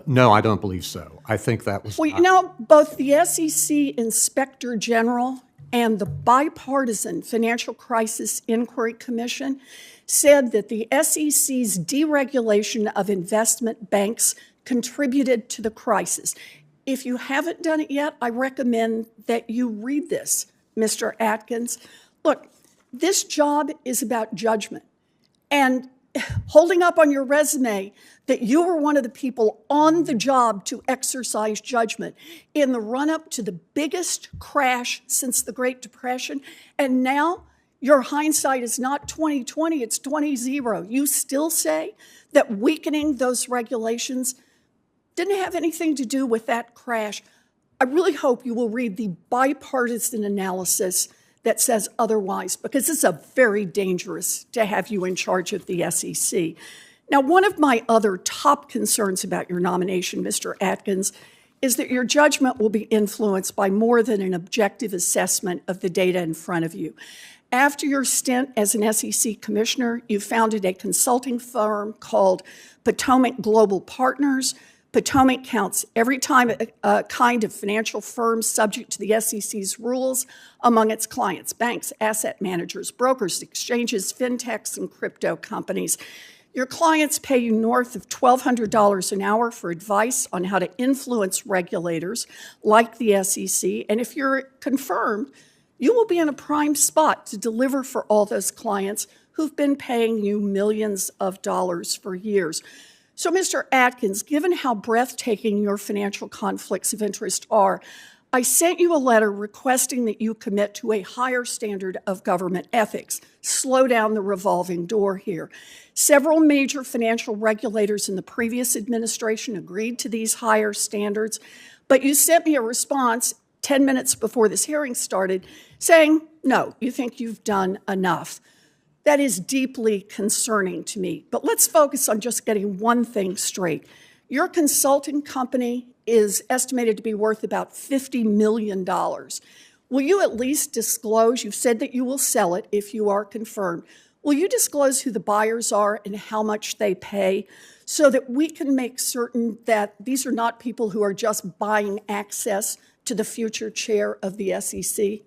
No, I don't believe so. I think that was... Well, both the SEC Inspector General and the Bipartisan Financial Crisis Inquiry Commission said that the SEC's deregulation of investment banks contributed to the crisis. If you haven't done it yet, I recommend that you read this, Mr. Atkins. Look, this job is about judgment. And holding up on your resume that you were one of the people on the job to exercise judgment in the run-up to the biggest crash since the Great Depression, and now your hindsight is not 20/20, it's 20/0. You still say that weakening those regulations didn't have anything to do with that crash. I really hope you will read the bipartisan analysis that says otherwise, because it's very dangerous to have you in charge of the SEC. Now, one of my other top concerns about your nomination, Mr. Atkins, is that your judgment will be influenced by more than an objective assessment of the data in front of you. After your stint as an SEC commissioner, you founded a consulting firm called Potomac Global Partners, Potomac counts every time a kind of financial firm subject to the SEC's rules among its clients: banks, asset managers, brokers, exchanges, fintechs, and crypto companies. Your clients pay you north of $1,200 an hour for advice on how to influence regulators like the SEC, and if you're confirmed, you will be in a prime spot to deliver for all those clients who've been paying you millions of dollars for years. So, Mr. Atkins, given how breathtaking your financial conflicts of interest are, I sent you a letter requesting that you commit to a higher standard of government ethics. Slow down the revolving door here. Several major financial regulators in the previous administration agreed to these higher standards, but you sent me a response 10 minutes before this hearing started saying, no, you think you've done enough. That is deeply concerning to me. But let's focus on just getting one thing straight. Your consulting company is estimated to be worth about $50 million. Will you at least disclose, you've said that you will sell it if you are confirmed, will you disclose who the buyers are and how much they pay so that we can make certain that these are not people who are just buying access to the future chair of the SEC?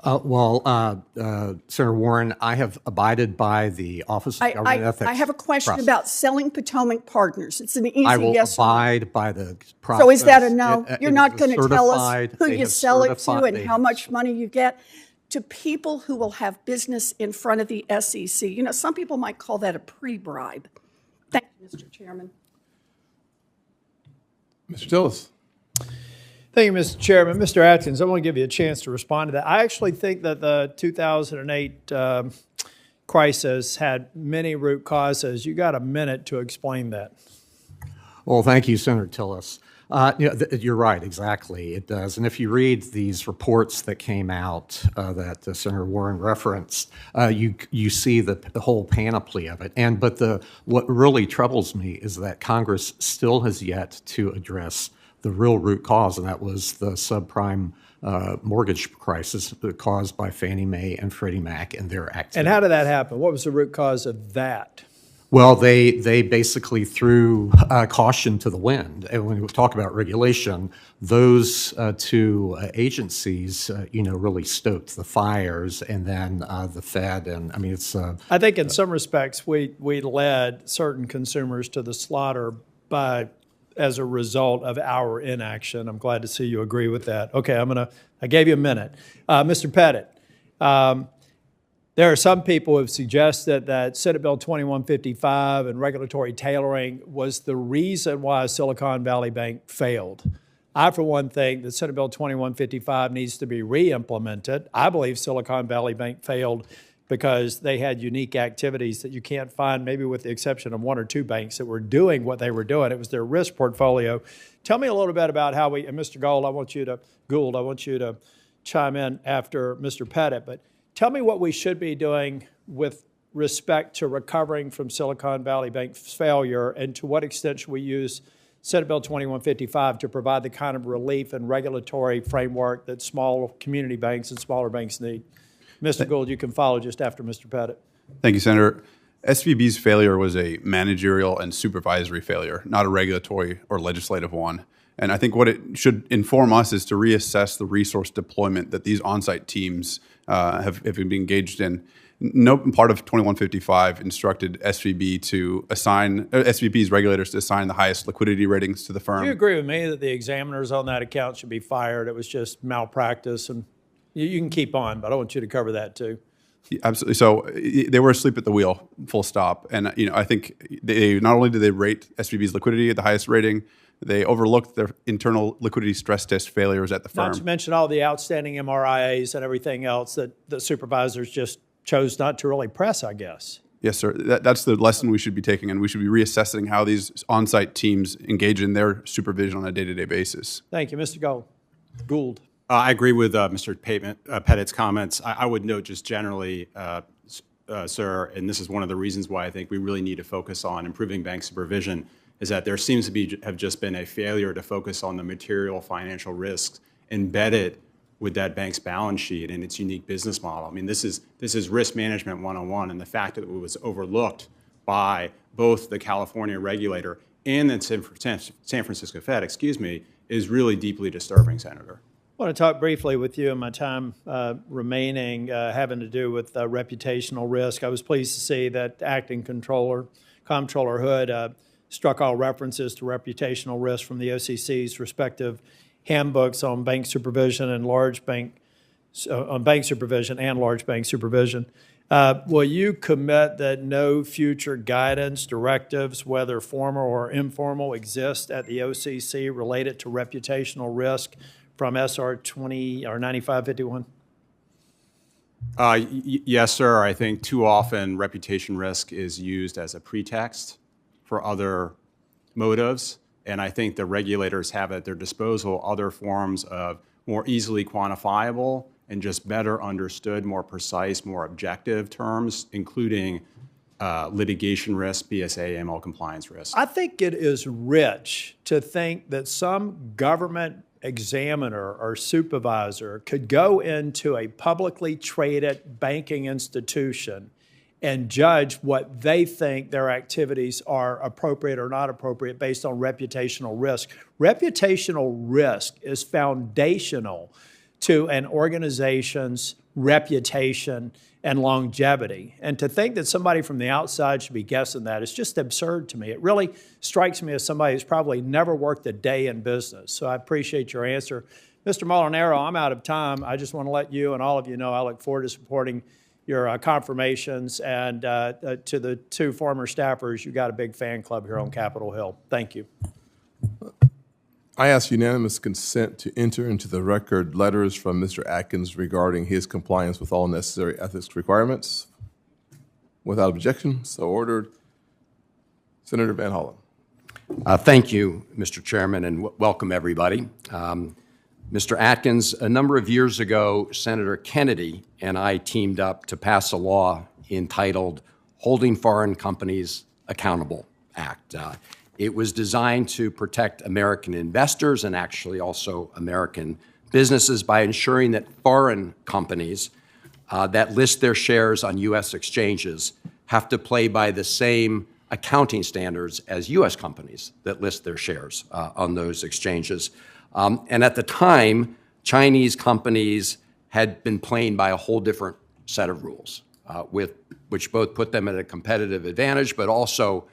Senator Warren, I have abided by the Office of Government Ethics. I have a question process. about selling Potomac Partners. It's an easy I will yes or no. abide by the process. So is that a no? You're It not is going to tell us certified- who they you have sell it to certified- and they how have- much money you get to people who will have business in front of the SEC. You know, some people might call that a pre-bribe. Thank you, Mr. Chairman. Mr. Tillis. Thank you, Mr. Chairman. Mr. Atkins, I want to give you a chance to respond to that. I actually think that the 2008 crisis had many root causes. You got a minute to explain that. Well, thank you, Senator Tillis. You're right, exactly. It does. And if you read these reports that came out that Senator Warren referenced, you see the whole panoply of it. But what really troubles me is that Congress still has yet to address the real root cause, and that was the subprime mortgage crisis caused by Fannie Mae and Freddie Mac and their activities. And how did that happen? What was the root cause of that? Well, they basically threw caution to the wind. And when we talk about regulation, those two agencies, really stoked the fires, and then the Fed. And I mean, it's. I think in some respects we led certain consumers to the slaughter as a result of our inaction. I'm glad to see you agree with that. Okay, I gave you a minute. Mr. Pettit, there are some people who have suggested that Senate Bill 2155 and regulatory tailoring was the reason why Silicon Valley Bank failed. I, for one, think that Senate Bill 2155 needs to be re-implemented. I believe Silicon Valley Bank failed because they had unique activities that you can't find, maybe with the exception of one or two banks that were doing what they were doing. It was their risk portfolio. Tell me a little bit about how and Mr. Gould, I want you to chime in after Mr. Pettit, but tell me what we should be doing with respect to recovering from Silicon Valley Bank's failure, and to what extent should we use Senate Bill 2155 to provide the kind of relief and regulatory framework that small community banks and smaller banks need. Mr. Gould, you can follow just after Mr. Pettit. Thank you, Senator. SVB's failure was a managerial and supervisory failure, not a regulatory or legislative one. And I think what it should inform us is to reassess the resource deployment that these on-site teams have been engaged in. No part of 2155 instructed SVB's regulators to assign the highest liquidity ratings to the firm. Do you agree with me that the examiners on that account should be fired? It was just malpractice, and you can keep on, but I want you to cover that too. Absolutely. So they were asleep at the wheel, full stop. And I think they not only did they rate SVB's liquidity at the highest rating, they overlooked their internal liquidity stress test failures at the firm. Not to mention all the outstanding MRIAs and everything else that the supervisors just chose not to really press, I guess. Yes, sir. That's the lesson we should be taking, and we should be reassessing how these on-site teams engage in their supervision on a day-to-day basis. Thank you. Mr. Gould. I agree with Mr. Pettit's comments. I would note just generally, sir, and this is one of the reasons why I think we really need to focus on improving bank supervision, is that there seems to have just been a failure to focus on the material financial risks embedded with that bank's balance sheet and its unique business model. I mean, this is risk management 101, and the fact that it was overlooked by both the California regulator and the San Francisco Fed, is really deeply disturbing, Senator. I want to talk briefly with you in my time remaining having to do with reputational risk. I was pleased to see that acting Comptroller Hood struck all references to reputational risk from the OCC's respective handbooks on bank supervision and large bank supervision. Will you commit that no future guidance, directives, whether formal or informal, exist at the OCC related to reputational risk from SR 20 or 9551? Yes, sir. I think too often reputation risk is used as a pretext for other motives, and I think the regulators have at their disposal other forms of more easily quantifiable and just better understood, more precise, more objective terms, including litigation risk, BSA, AML compliance risk. I think it is rich to think that some government examiner or supervisor could go into a publicly traded banking institution and judge what they think their activities are appropriate or not appropriate based on reputational risk. Reputational risk is foundational to an organization's reputation and longevity. And to think that somebody from the outside should be guessing that is just absurd to me. It really strikes me as somebody who's probably never worked a day in business. So I appreciate your answer. Mr. Molinaro, I'm out of time. I just want to let you and all of you know I look forward to supporting your confirmations. And to the two former staffers, you got a big fan club here on Capitol Hill. Thank you. I ask unanimous consent to enter into the record letters from Mr. Atkins regarding his compliance with all necessary ethics requirements. Without objection, so ordered. Senator Van Hollen. Thank you, Mr. Chairman, and welcome everybody. Mr. Atkins, a number of years ago, Senator Kennedy and I teamed up to pass a law entitled Holding Foreign Companies Accountable Act. It was designed to protect American investors and actually also American businesses by ensuring that foreign companies that list their shares on U.S. exchanges have to play by the same accounting standards as U.S. companies that list their shares on those exchanges. And at the time, Chinese companies had been playing by a whole different set of rules, which both put them at a competitive advantage, but also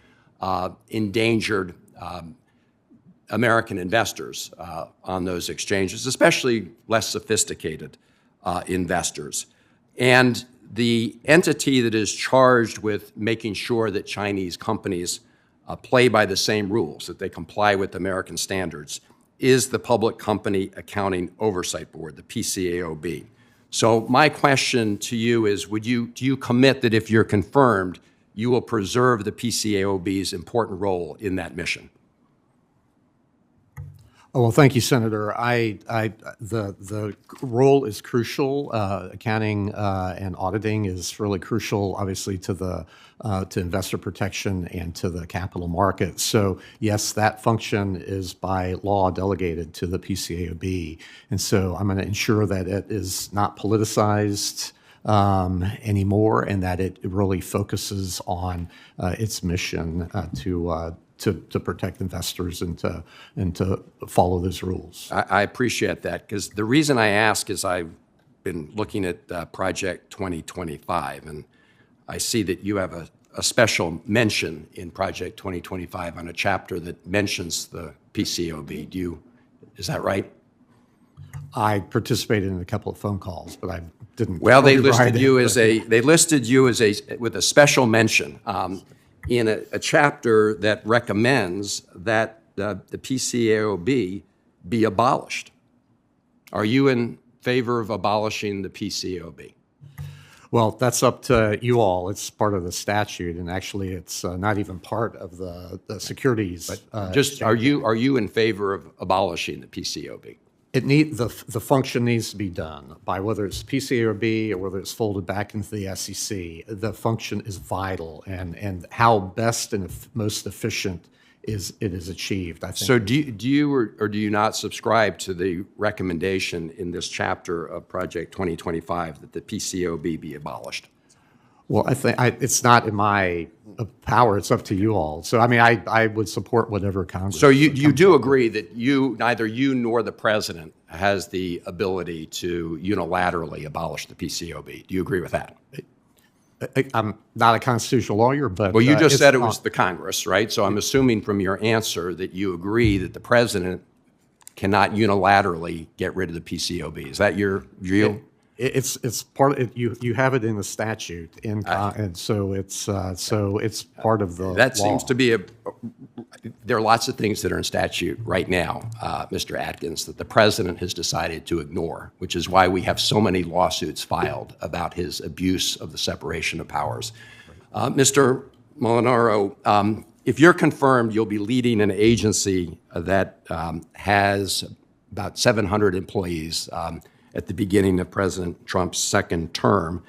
endangered American investors on those exchanges, especially less sophisticated investors. And the entity that is charged with making sure that Chinese companies play by the same rules, that they comply with American standards, is the Public Company Accounting Oversight Board, the PCAOB. So my question to you is, do you commit that if you're confirmed, you will preserve the PCAOB's important role in that mission? Oh, well, thank you, Senator. The role is crucial. Accounting and auditing is really crucial, obviously, to investor protection and to the capital market. So, yes, that function is by law delegated to the PCAOB, and so I'm going to ensure that it is not politicized anymore, and that it really focuses on its mission to protect investors and to follow those rules. I appreciate that, because the reason I ask is I've been looking at Project 2025, and I see that you have a special mention in Project 2025 on a chapter that mentions the PCAOB. Is that right? I participated in a couple of phone calls, but I didn't. Well, they listed you as with a special mention in a chapter that recommends that the PCAOB be abolished. Are you in favor of abolishing the PCAOB? Well, that's up to you all. It's part of the statute, and actually, it's not even part of the securities. But are you in favor of abolishing the PCAOB? The function needs to be done by whether it's PCAOB or whether it's folded back into the SEC. The function is vital, and how best and most efficient it is achieved, I think. So do you or do you not subscribe to the recommendation in this chapter of Project 2025 that the PCAOB be abolished? Well, I think it's not in my power. It's up to you all. So, I mean, I would support whatever Congress. So you do agree that neither you nor the president has the ability to unilaterally abolish the PCOB. Do you agree with that? I'm not a constitutional lawyer, but Well, you just it's said it not- was the Congress, right? So I'm assuming from your answer that you agree that the president cannot unilaterally get rid of the PCOB. Is that your view? It's part of it. You have it in the statute, and so it's part of the That law. seems to be there are lots of things that are in statute right now, Mr. Atkins, that the president has decided to ignore, which is why we have so many lawsuits filed about his abuse of the separation of powers. Mr. Molinaro, if you're confirmed, you'll be leading an agency that has about 700 employees at the beginning of President Trump's second term.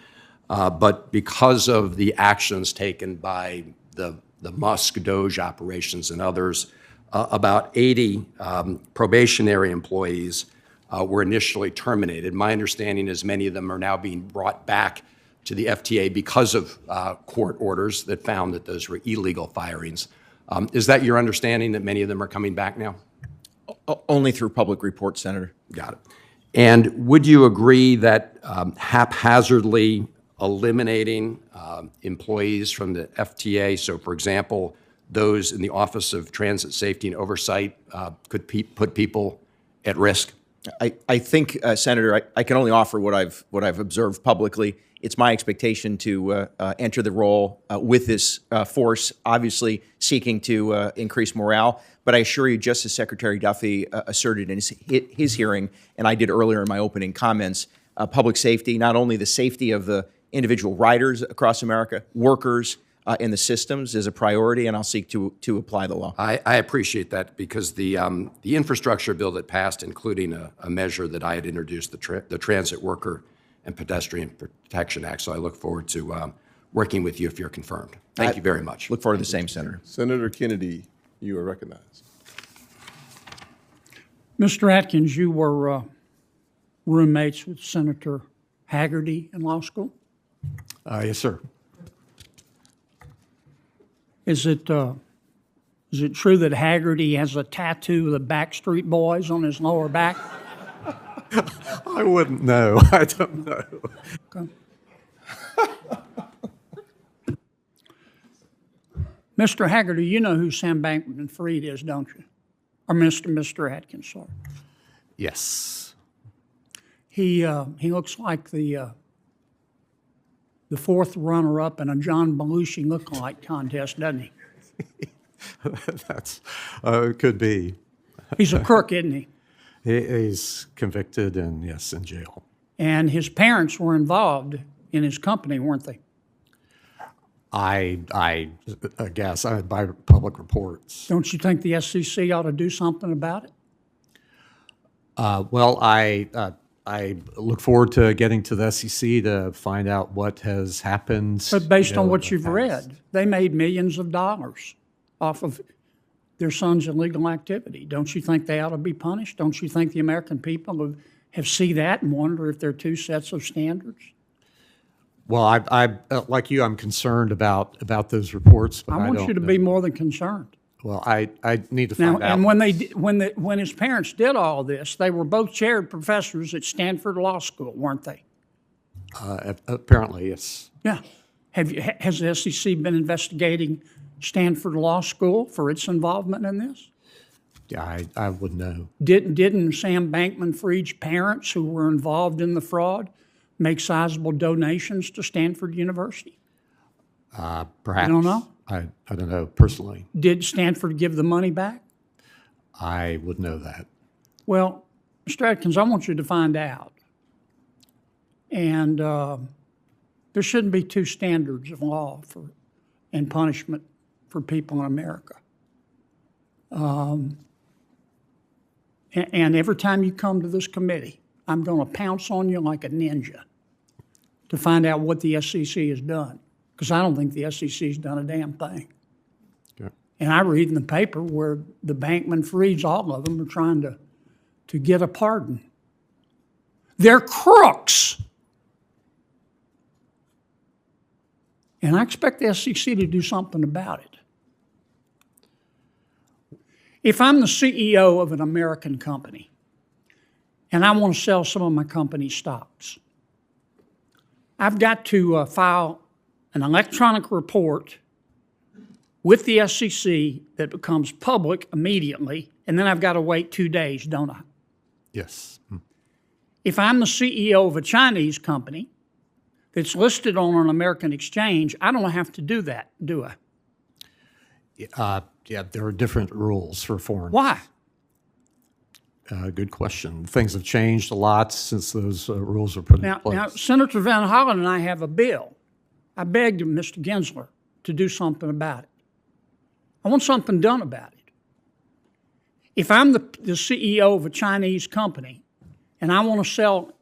But because of the actions taken by the Musk Doge operations and others, about 80 probationary employees were initially terminated. My understanding is many of them are now being brought back to the FTA because of court orders that found that those were illegal firings. Is that your understanding, that many of them are coming back now? Only through public report, Senator. Got it. And would you agree that haphazardly eliminating employees from the FTA, so for example, those in the Office of Transit Safety and Oversight, could put people at risk? I think, Senator, I can only offer what I've observed publicly. It's my expectation to enter the role with this force, obviously seeking to increase morale. But I assure you, just as Secretary Duffy asserted in his hearing, and I did earlier in my opening comments, public safety, not only the safety of the individual riders across America, workers in the systems is a priority, and I'll seek to apply the law. I appreciate that, because the infrastructure bill that passed, including a measure that I had introduced, the Transit Worker and Pedestrian Protection Act. So I look forward to working with you if you're confirmed. Thank you very much. Look forward to the same, Senator. Senator Kennedy, you are recognized. Mr. Atkins, you were roommates with Senator Hagerty in law school. Yes, sir. Is it true that Hagerty has a tattoo of the Backstreet Boys on his lower back? I wouldn't know. I don't know. Okay. Mr. Hagerty, you know who Sam Bankman-Fried is, don't you? Or Mr. Atkins, sorry. Yes. He looks like the fourth runner-up in a John Belushi look-alike contest, doesn't he? That's could be. He's a crook, isn't he? He's convicted and, yes, in jail. And his parents were involved in his company, weren't they? I guess by public reports. Don't you think the SEC ought to do something about it? Well, I look forward to getting to the SEC to find out what has happened. But based on in what the you've past. read, they made millions of dollars off of their son's illegal activity. Don't you think they ought to be punished? Don't you think the American people have see that and wonder if there are two sets of standards? Well, I like you, I'm concerned about those reports. But I want you to be more than concerned. Well, I need to Now, find out. and when his parents did all this, they were both chaired professors at Stanford Law School, weren't they? Apparently, yes. Yeah. Has the SEC been investigating Stanford Law School for its involvement in this? Yeah, I would know. Didn't Sam Bankman-Fried's parents, who were involved in the fraud, make sizable donations to Stanford University? Perhaps. You don't know? I don't know personally. Did Stanford give the money back? I would know that. Well, Mr. Atkins, I want you to find out. And there shouldn't be two standards of law and punishment for people in America. And every time you come to this committee, I'm going to pounce on you like a ninja to find out what the SEC has done, because I don't think the SEC has done a damn thing. Okay. And I read in the paper where the Bankman-Frieds, all of them, are trying to get a pardon. They're crooks. And I expect the SEC to do something about it. If I'm the CEO of an American company and I want to sell some of my company's stocks, I've got to file an electronic report with the SEC that becomes public immediately, and then I've got to wait 2 days, don't I? Yes. If I'm the CEO of a Chinese company that's listed on an American exchange, I don't have to do that, do I? Yeah, there are different rules for foreign. Why? Good question. Things have changed a lot since those rules were put in place. Now, Senator Van Hollen and I have a bill. I begged Mr. Gensler to do something about it. I want something done about it. If I'm the CEO of a Chinese company and I want to sell,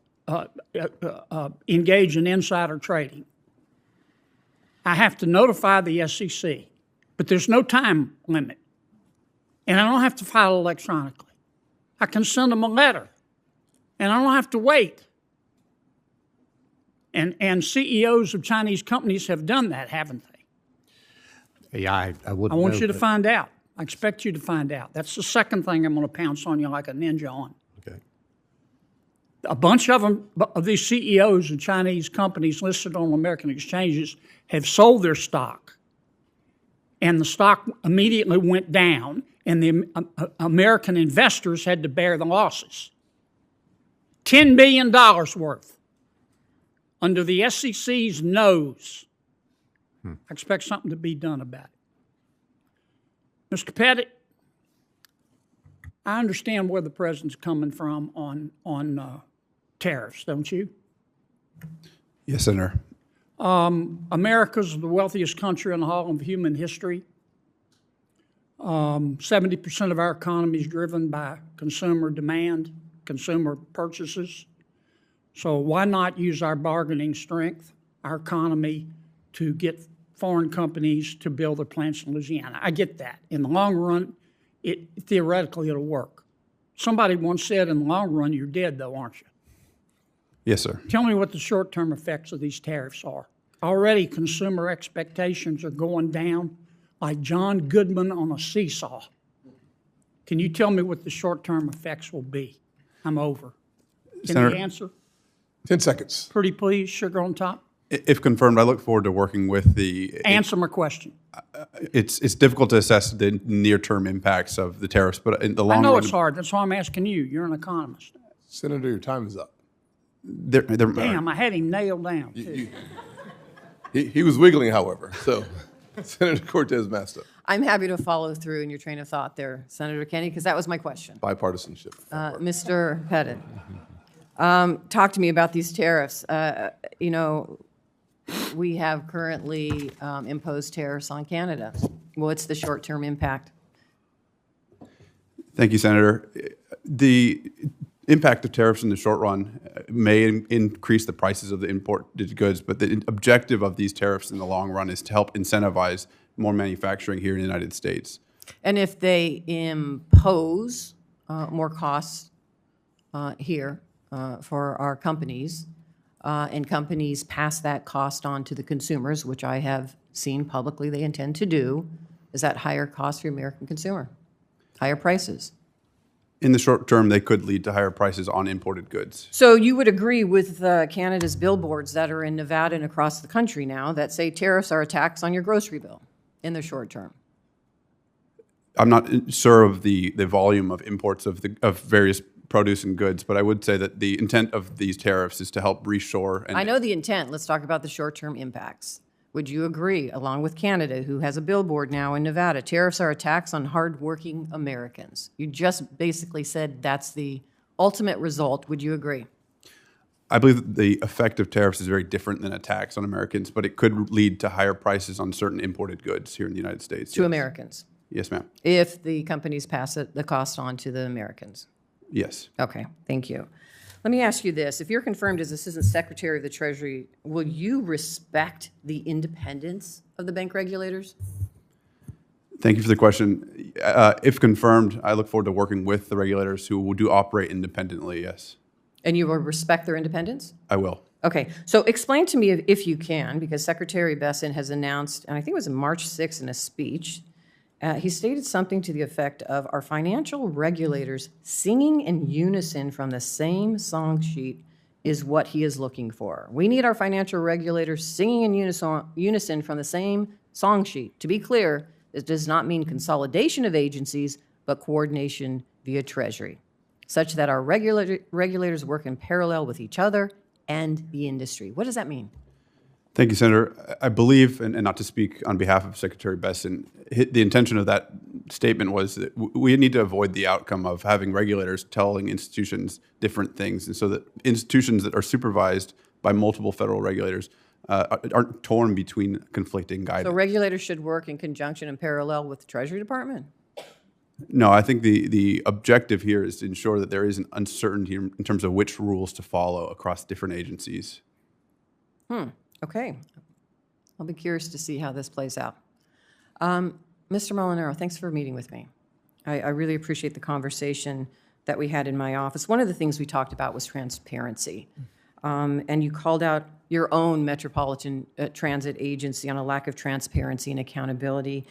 engage in insider trading, I have to notify the SEC, but there's no time limit. And I don't have to file electronically. I can send them a letter, and I don't have to wait. And CEOs of Chinese companies have done that, haven't they? Yeah, I wouldn't I want know, you to but- find out. I expect you to find out. That's the second thing I'm going to pounce on you like a ninja on. Okay. A bunch of them, of these CEOs of Chinese companies listed on American exchanges have sold their stock, and the stock immediately went down, and the American investors had to bear the losses. $10 billion worth under the SEC's nose. I expect something to be done about it. Mr. Pettit, I understand where the president's coming from on tariffs, don't you? Yes, Senator. America's the wealthiest country in the whole of human history. 70% of our economy is driven by consumer demand, consumer purchases. So why not use our bargaining strength, our economy, to get foreign companies to build their plants in Louisiana? I get that. In the long run, theoretically it'll work. Somebody once said, in the long run, you're dead, though, aren't you? Yes, sir. Tell me what the short-term effects of these tariffs are. Already, consumer expectations are going down like John Goodman on a seesaw. Can you tell me what the short-term effects will be? I'm over. Can Senator- you answer? 10 seconds. Pretty please, sugar on top. If confirmed, I look forward to working with the. Answer my question. It's difficult to assess the near-term impacts of the tariffs, but in the long I know run, it's hard. That's why I'm asking you. You're an economist. Senator, your time is up. Damn, I had him nailed down. too. He was wiggling, however. So, Senator Cortez Masto, I'm happy to follow through in your train of thought there, Senator Kennedy, because that was my question. bipartisanship. Mr. Pettit, talk to me about these tariffs. You know, we have currently imposed tariffs on Canada. What's the short-term impact? Thank you, Senator. The impact of tariffs in the short run may increase the prices of the imported goods, but the objective of these tariffs in the long run is to help incentivize more manufacturing here in the United States. And if they impose more costs here for our companies, and companies pass that cost on to the consumers, which I have seen publicly they intend to do, is that higher cost for the American consumer? Higher prices? In the short term, they could lead to higher prices on imported goods. So you would agree with Canada's billboards that are in Nevada and across the country now that say tariffs are a tax on your grocery bill in the short term? I'm not sure of the volume of imports of various produce and goods, but I would say that the intent of these tariffs is to help reshore. And I know the intent. Let's talk about the short-term impacts. Would you agree, along with Canada, who has a billboard now in Nevada, tariffs are a tax on hardworking Americans? You just basically said that's the ultimate result. Would you agree? I believe that the effect of tariffs is very different than a tax on Americans, but it could lead to higher prices on certain imported goods here in the United States. To yes. Americans? Yes, ma'am. If the companies pass the cost on to the Americans? Yes. Okay, thank you. Let me ask you this. If you're confirmed as Assistant Secretary of the Treasury, will you respect the independence of the bank regulators? Thank you for the question. If confirmed, I look forward to working with the regulators who do operate independently, yes. And you will respect their independence? I will. Okay, so explain to me if you can, because Secretary Besson has announced, and I think it was on March 6th in a speech, he stated something to the effect of our financial regulators singing in unison from the same song sheet is what he is looking for. We need our financial regulators singing in unison from the same song sheet. To be clear, this does not mean consolidation of agencies, but coordination via Treasury, such that our regulators work in parallel with each other and the industry. What does that mean? Thank you, Senator. I believe, and not to speak on behalf of Secretary Besson, the intention of that statement was that we need to avoid the outcome of having regulators telling institutions different things, and so that institutions that are supervised by multiple federal regulators aren't torn between conflicting guidance. So regulators should work in conjunction and parallel with the Treasury Department? No, I think the objective here is to ensure that there isn't uncertainty in terms of which rules to follow across different agencies. Okay. I'll be curious to see how this plays out. Mr. Molinaro, thanks for meeting with me. I really appreciate the conversation that we had in my office. One of the things we talked about was transparency. And you called out your own Metropolitan Transit Agency on a lack of transparency and accountability.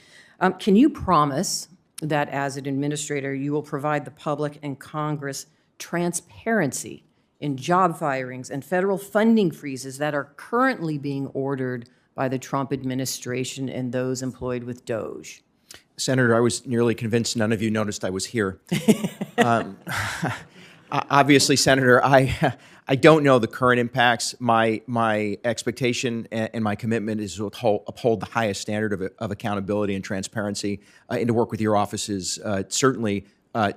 Can you promise that as an administrator, you will provide the public and Congress transparency in job firings and federal funding freezes that are currently being ordered by the Trump administration and those employed with DOGE? Senator, I was nearly convinced none of you noticed I was here. Obviously, Senator, I don't know the current impacts. My expectation and my commitment is to uphold the highest standard of accountability and transparency, and to work with your offices certainly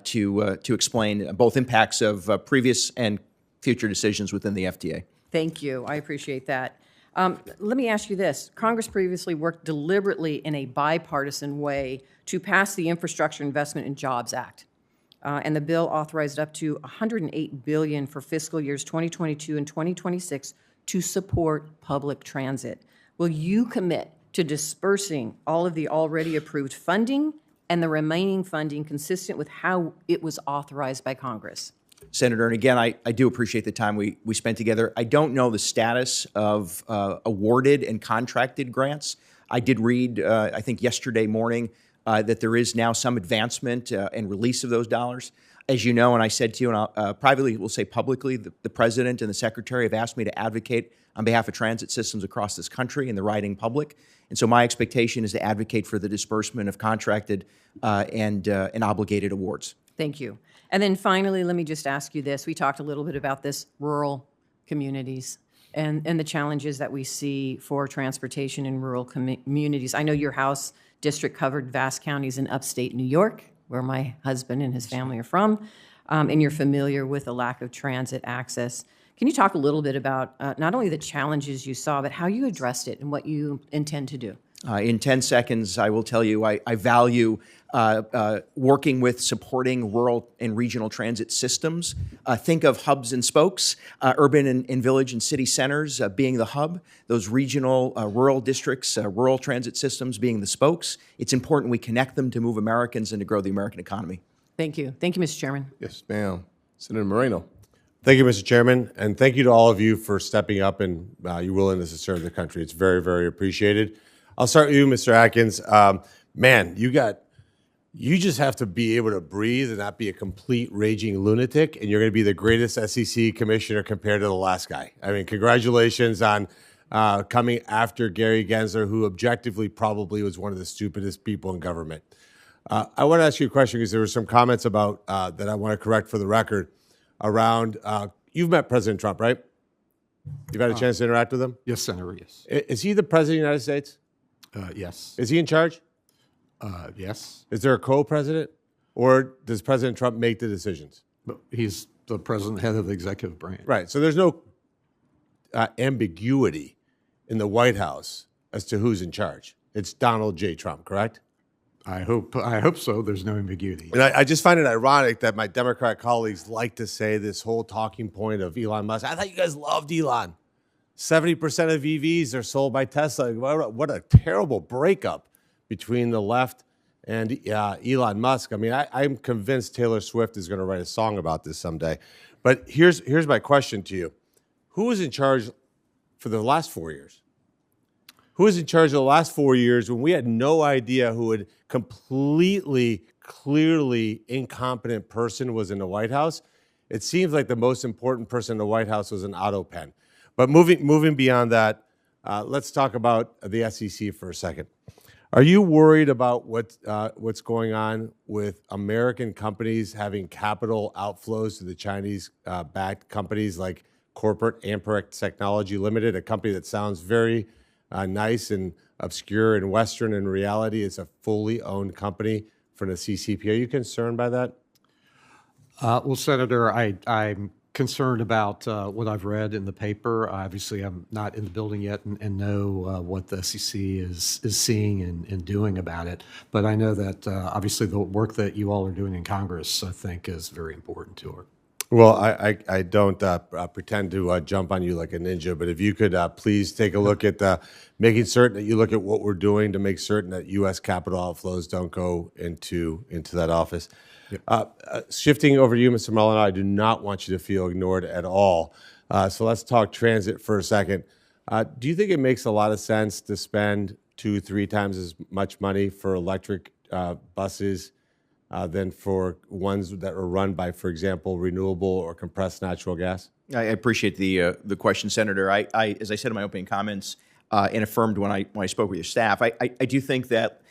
to explain both impacts of previous and future decisions within the FTA. Thank you. I appreciate that. Let me ask you this. Congress previously worked deliberately in a bipartisan way to pass the Infrastructure Investment and Jobs Act. And the bill authorized up to $108 billion for fiscal years 2022 and 2026 to support public transit. Will you commit to dispersing all of the already approved funding and the remaining funding consistent with how it was authorized by Congress? Senator, and again, I do appreciate the time we spent together. I don't know the status of awarded and contracted grants. I did read, I think yesterday morning, that there is now some advancement and release of those dollars. As you know, and I said to you, and I'll privately will say publicly, the President and the Secretary have asked me to advocate on behalf of transit systems across this country and the riding public. And so my expectation is to advocate for the disbursement of contracted and obligated awards. Thank you. And then finally, let me just ask you this. We talked a little bit about this, rural communities and the challenges that we see for transportation in rural communities. I know your House district covered vast counties in upstate New York, where my husband and his family are from, and you're familiar with the lack of transit access. Can you talk a little bit about not only the challenges you saw, but how you addressed it and what you intend to do? In 10 seconds, I will tell you I value working with supporting rural and regional transit systems. Think of hubs and spokes, urban and village and city centers being the hub, those regional rural districts, rural transit systems being the spokes. It's important we connect them to move Americans and to grow the American economy. Thank you. Thank you, Mr. Chairman. Yes, ma'am. Senator Moreno. Thank you, Mr. Chairman, and thank you to all of you for stepping up and your willingness to serve the country. It's very, very appreciated. I'll start with you, Mr. Atkins. Man, you just have to be able to breathe and not be a complete raging lunatic, and you're going to be the greatest SEC commissioner compared to the last guy. I mean, congratulations on coming after Gary Gensler, who objectively probably was one of the stupidest people in government. I want to ask you a question because there were some comments about that I want to correct for the record around, you've met President Trump, right? You've had a chance to interact with him? Yes, Senator, yes. Is he the President of the United States? Yes. Is he in charge? Yes. Is there a co-president, or does President Trump make the decisions? He's the president, head of the executive branch. Right. So there's no ambiguity in the White House as to who's in charge. It's Donald J. Trump, correct? I hope so. There's no ambiguity. And I just find it ironic that my Democrat colleagues like to say this whole talking point of Elon Musk. I thought you guys loved Elon. 70% of EVs are sold by Tesla. What a terrible breakup between the left and Elon Musk. I mean, I'm convinced Taylor Swift is going to write a song about this someday. But here's my question to you. Who was in charge for the last 4 years? Who was in charge of the last 4 years when we had no idea who a completely, clearly incompetent person was in the White House? It seems like the most important person in the White House was an auto pen. But moving beyond that, let's talk about the SEC for a second. Are you worried about what's going on with American companies having capital outflows to the Chinese-backed companies like corporate Amperex Technology Limited, a company that sounds very nice and obscure and Western? In reality, it's a fully owned company from the CCP. Are you concerned by that? Well, Senator, I'm concerned about what I've read in the paper. Obviously, I'm not in the building yet and know what the SEC is seeing and doing about it. But I know that obviously the work that you all are doing in Congress, I think, is very important to her. Well, I don't pretend to jump on you like a ninja, but if you could please take a look at making certain that you look at what we're doing to make certain that U.S. capital outflows don't go into that office. Yep. Shifting over to you, Mr. Molinaro, I do not want you to feel ignored at all. So let's talk transit for a second. Do you think it makes a lot of sense to spend 2-3 times as much money for electric buses than for ones that are run by, for example, renewable or compressed natural gas? I appreciate the question, Senator. I, as I said in my opening comments and affirmed when I spoke with your staff, I do think that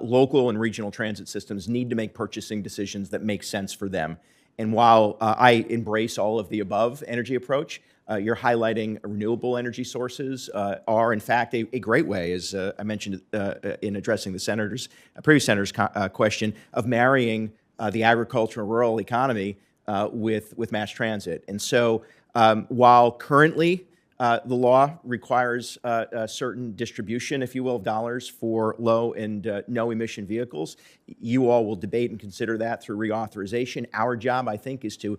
local and regional transit systems need to make purchasing decisions that make sense for them. And while I embrace all of the above energy approach, you're highlighting renewable energy sources are, in fact, a great way, as I mentioned in addressing the previous senator's question, of marrying the agricultural rural economy with mass transit. And so while currently the law requires a certain distribution, if you will, of dollars for low and no emission vehicles, you all will debate and consider that through reauthorization. Our job, I think, is to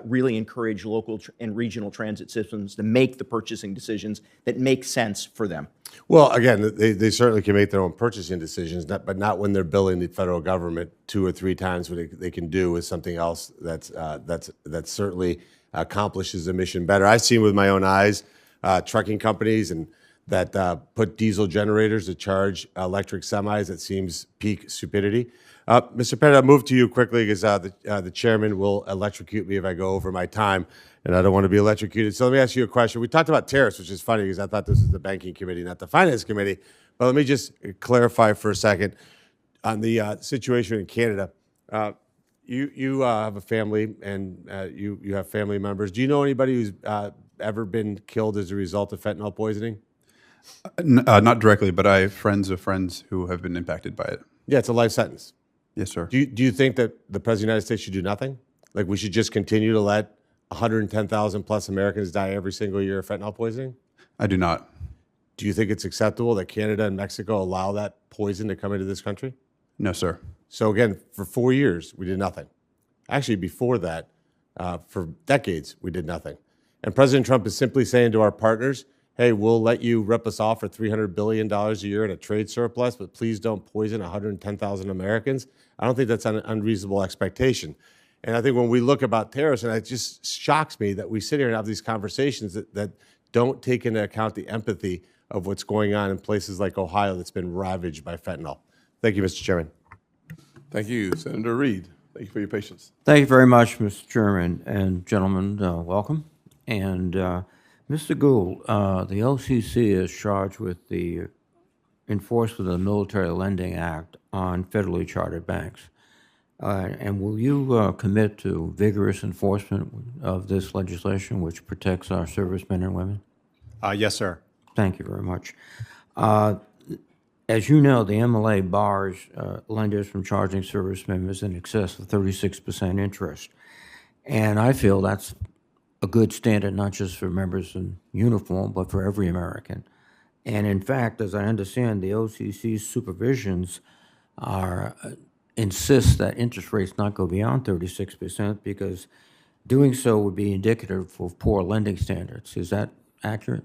really encourage local and regional transit systems to make the purchasing decisions that make sense for them. Well, again, they certainly can make their own purchasing decisions, but not when they're billing the federal government 2 or 3 times what they can do with something else that certainly accomplishes the mission better. I've seen with my own eyes trucking companies and that put diesel generators to charge electric semis. That seems peak stupidity. Mr. Pettit, I'll move to you quickly because the chairman will electrocute me if I go over my time, and I don't want to be electrocuted. So let me ask you a question. We talked about tariffs, which is funny because I thought this was the banking committee, not the finance committee. But let me just clarify for a second on the situation in Canada. You have a family, and you have family members. Do you know anybody who's ever been killed as a result of fentanyl poisoning? Not directly, but I have friends of friends who have been impacted by it. Yeah, it's a life sentence. Yes, sir. Do you think that the President of the United States should do nothing? Like we should just continue to let 110,000 plus Americans die every single year of fentanyl poisoning? I do not. Do you think it's acceptable that Canada and Mexico allow that poison to come into this country? No, sir. So again, for 4 years, we did nothing. Actually, before that, for decades, we did nothing. And President Trump is simply saying to our partners, hey, we'll let you rip us off for $300 billion a year in a trade surplus, but please don't poison 110,000 Americans. I don't think that's an unreasonable expectation. And I think when we look about tariffs, and it just shocks me that we sit here and have these conversations that don't take into account the empathy of what's going on in places like Ohio that's been ravaged by fentanyl. Thank you, Mr. Chairman. Thank you, Senator Reid. Thank you for your patience. Thank you very much, Mr. Chairman, and gentlemen, welcome. And Mr. Gould, the OCC is charged with the enforcement of the Military Lending Act on federally chartered banks. And will you commit to vigorous enforcement of this legislation, which protects our servicemen and women? Yes, sir. Thank you very much. As you know, the MLA bars lenders from charging service members in excess of 36% interest. And I feel that's a good standard, not just for members in uniform, but for every American. And in fact, as I understand, the OCC's supervisions insist that interest rates not go beyond 36% because doing so would be indicative of poor lending standards. Is that accurate?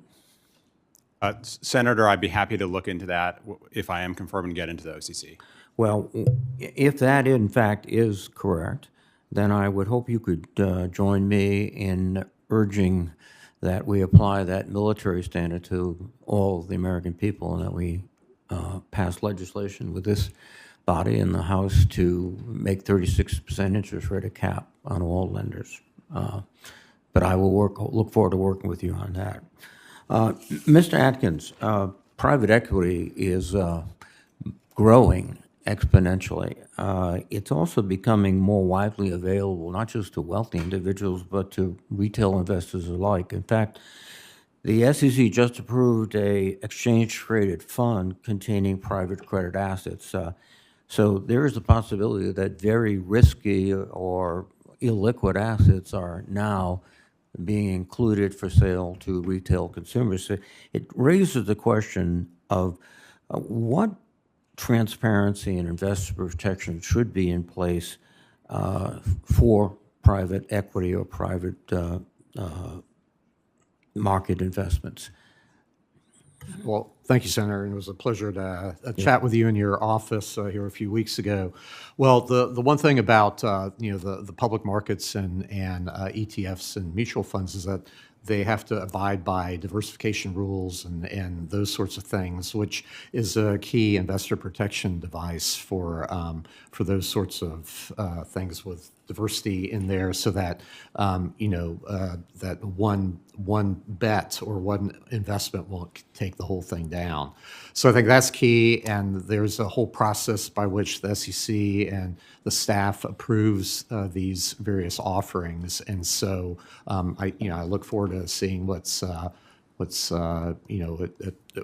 Senator, I'd be happy to look into that if I am confirmed and get into the OCC. Well, if that in fact is correct, then I would hope you could join me in urging that we apply that military standard to all the American people, and that we pass legislation with this body in the House to make 36% interest rate a cap on all lenders. But I will look forward to working with you on that. Mr. Atkins, private equity is growing exponentially. It's also becoming more widely available, not just to wealthy individuals, but to retail investors alike. In fact, the SEC just approved a exchange-traded fund containing private credit assets. So there is a possibility that very risky or illiquid assets are now being included for sale to retail consumers. So it raises the question of what transparency and investor protection should be in place for private equity or private market investments. Well, thank you, Senator, and it was a pleasure to chat with you in your office here a few weeks ago. Well, the one thing about the public markets and ETFs and mutual funds is that they have to abide by diversification rules and those sorts of things, which is a key investor protection device for those sorts of things with diversity in there, so that that one bet or one investment won't take the whole thing down. So I think that's key, and there's a whole process by which the SEC and the staff approves these various offerings, and so I look forward to seeing what's at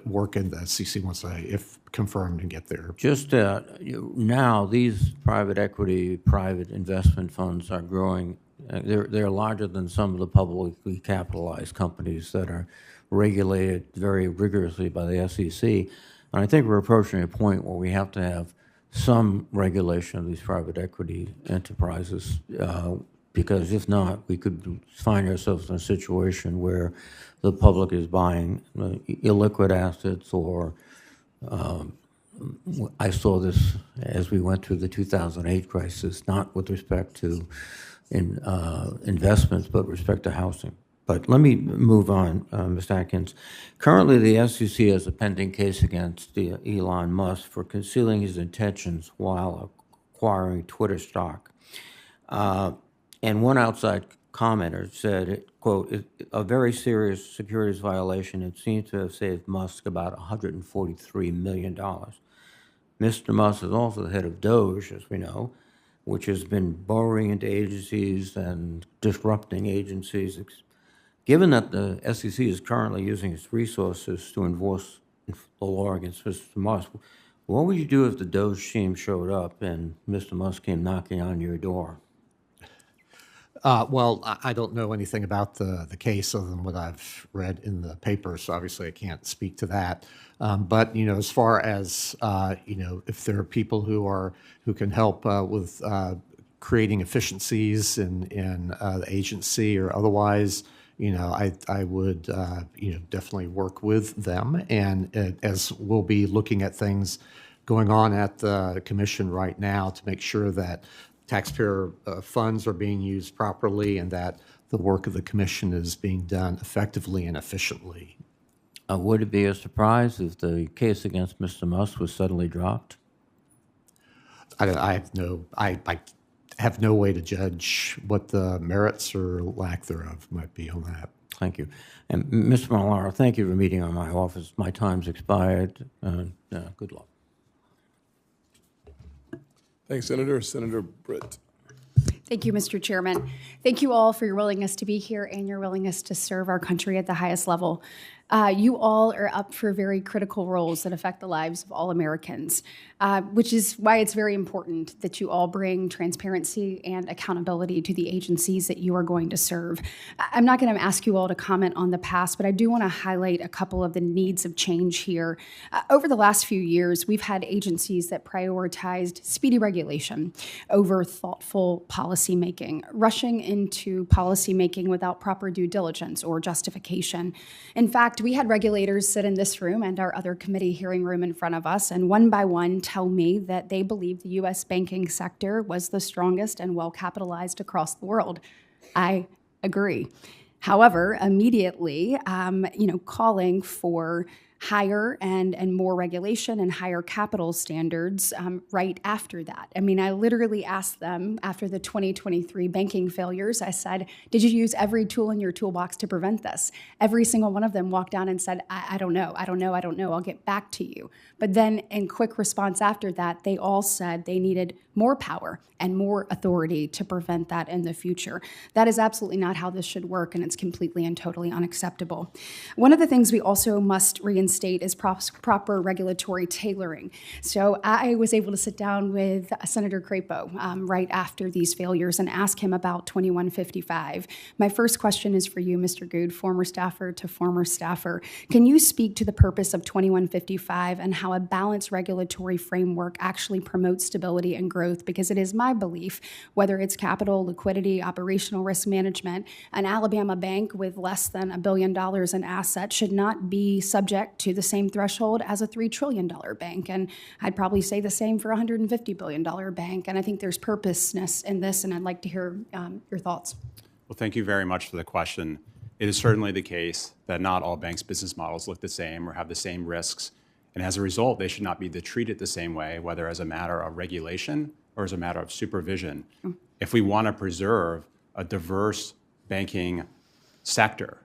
work in the SEC once if confirmed, and get there. Just now, these private equity, private investment funds are growing. They're larger than some of the publicly capitalized companies that are regulated very rigorously by the SEC. And I think we're approaching a point where we have to have some regulation of these private equity enterprises, because if not, we could find ourselves in a situation where the public is buying illiquid assets, or I saw this as we went through the 2008 crisis, not with respect to investments, but with respect to housing. But let me move on, Mr. Atkins. Currently, the SEC has a pending case against Elon Musk for concealing his intentions while acquiring Twitter stock. And one outside commenter said, quote, a very serious securities violation. It seems to have saved Musk about $143 million. Mr. Musk is also the head of Doge, as we know, which has been borrowing into agencies and disrupting agencies. Given that the SEC is currently using its resources to enforce the law against Mr. Musk, what would you do if the Doge team showed up and Mr. Musk came knocking on your door? Well, I don't know anything about the case other than what I've read in the paper, so obviously I can't speak to that. But as far as if there are people who can help with creating efficiencies in the agency or otherwise, I would definitely work with them. And as we'll be looking at things going on at the commission right now to make sure that taxpayer funds are being used properly and that the work of the commission is being done effectively and efficiently. Would it be a surprise if the case against Mr. Musk was suddenly dropped? I have no way to judge what the merits or lack thereof might be on that. Thank you. And Mr. Molinaro, thank you for meeting on my office. My time's expired. Good luck. Thanks, Senator. Senator Britt. Thank you, Mr. Chairman. Thank you all for your willingness to be here and your willingness to serve our country at the highest level. You all are up for very critical roles that affect the lives of all Americans, which is why it's very important that you all bring transparency and accountability to the agencies that you are going to serve. I'm not going to ask you all to comment on the past, but I do want to highlight a couple of the needs of change here. Over the last few years, we've had agencies that prioritized speedy regulation over thoughtful policy making, rushing into policy making without proper due diligence or justification. In fact, we had regulators sit in this room and our other committee hearing room in front of us, and one by one tell me that they believe the U.S. banking sector was the strongest and well-capitalized across the world. I agree. However, immediately, calling for higher and more regulation and higher capital standards right after that. I mean, I literally asked them after the 2023 banking failures, I said, did you use every tool in your toolbox to prevent this? Every single one of them walked down and said, I don't know, I'll get back to you. But then in quick response after that, they all said they needed more power and more authority to prevent that in the future. That is absolutely not how this should work, and it's completely and totally unacceptable. One of the things we also must reinstate is proper regulatory tailoring. So I was able to sit down with Senator Crapo right after these failures and ask him about 2155. My first question is for you, Mr. Gould, former staffer to former staffer. Can you speak to the purpose of 2155 and how a balanced regulatory framework actually promotes stability and growth? Because it is my belief, whether it's capital, liquidity, operational risk management, an Alabama bank with less than $1 billion in assets should not be subject to the same threshold as a $3 trillion bank. And I'd probably say the same for a $150 billion bank. And I think there's purposeness in this, and I'd like to hear your thoughts. Well, thank you very much for the question. It is certainly the case that not all banks' business models look the same or have the same risks. And as a result, they should not be treated the same way, whether as a matter of regulation or as a matter of supervision. If we want to preserve a diverse banking sector,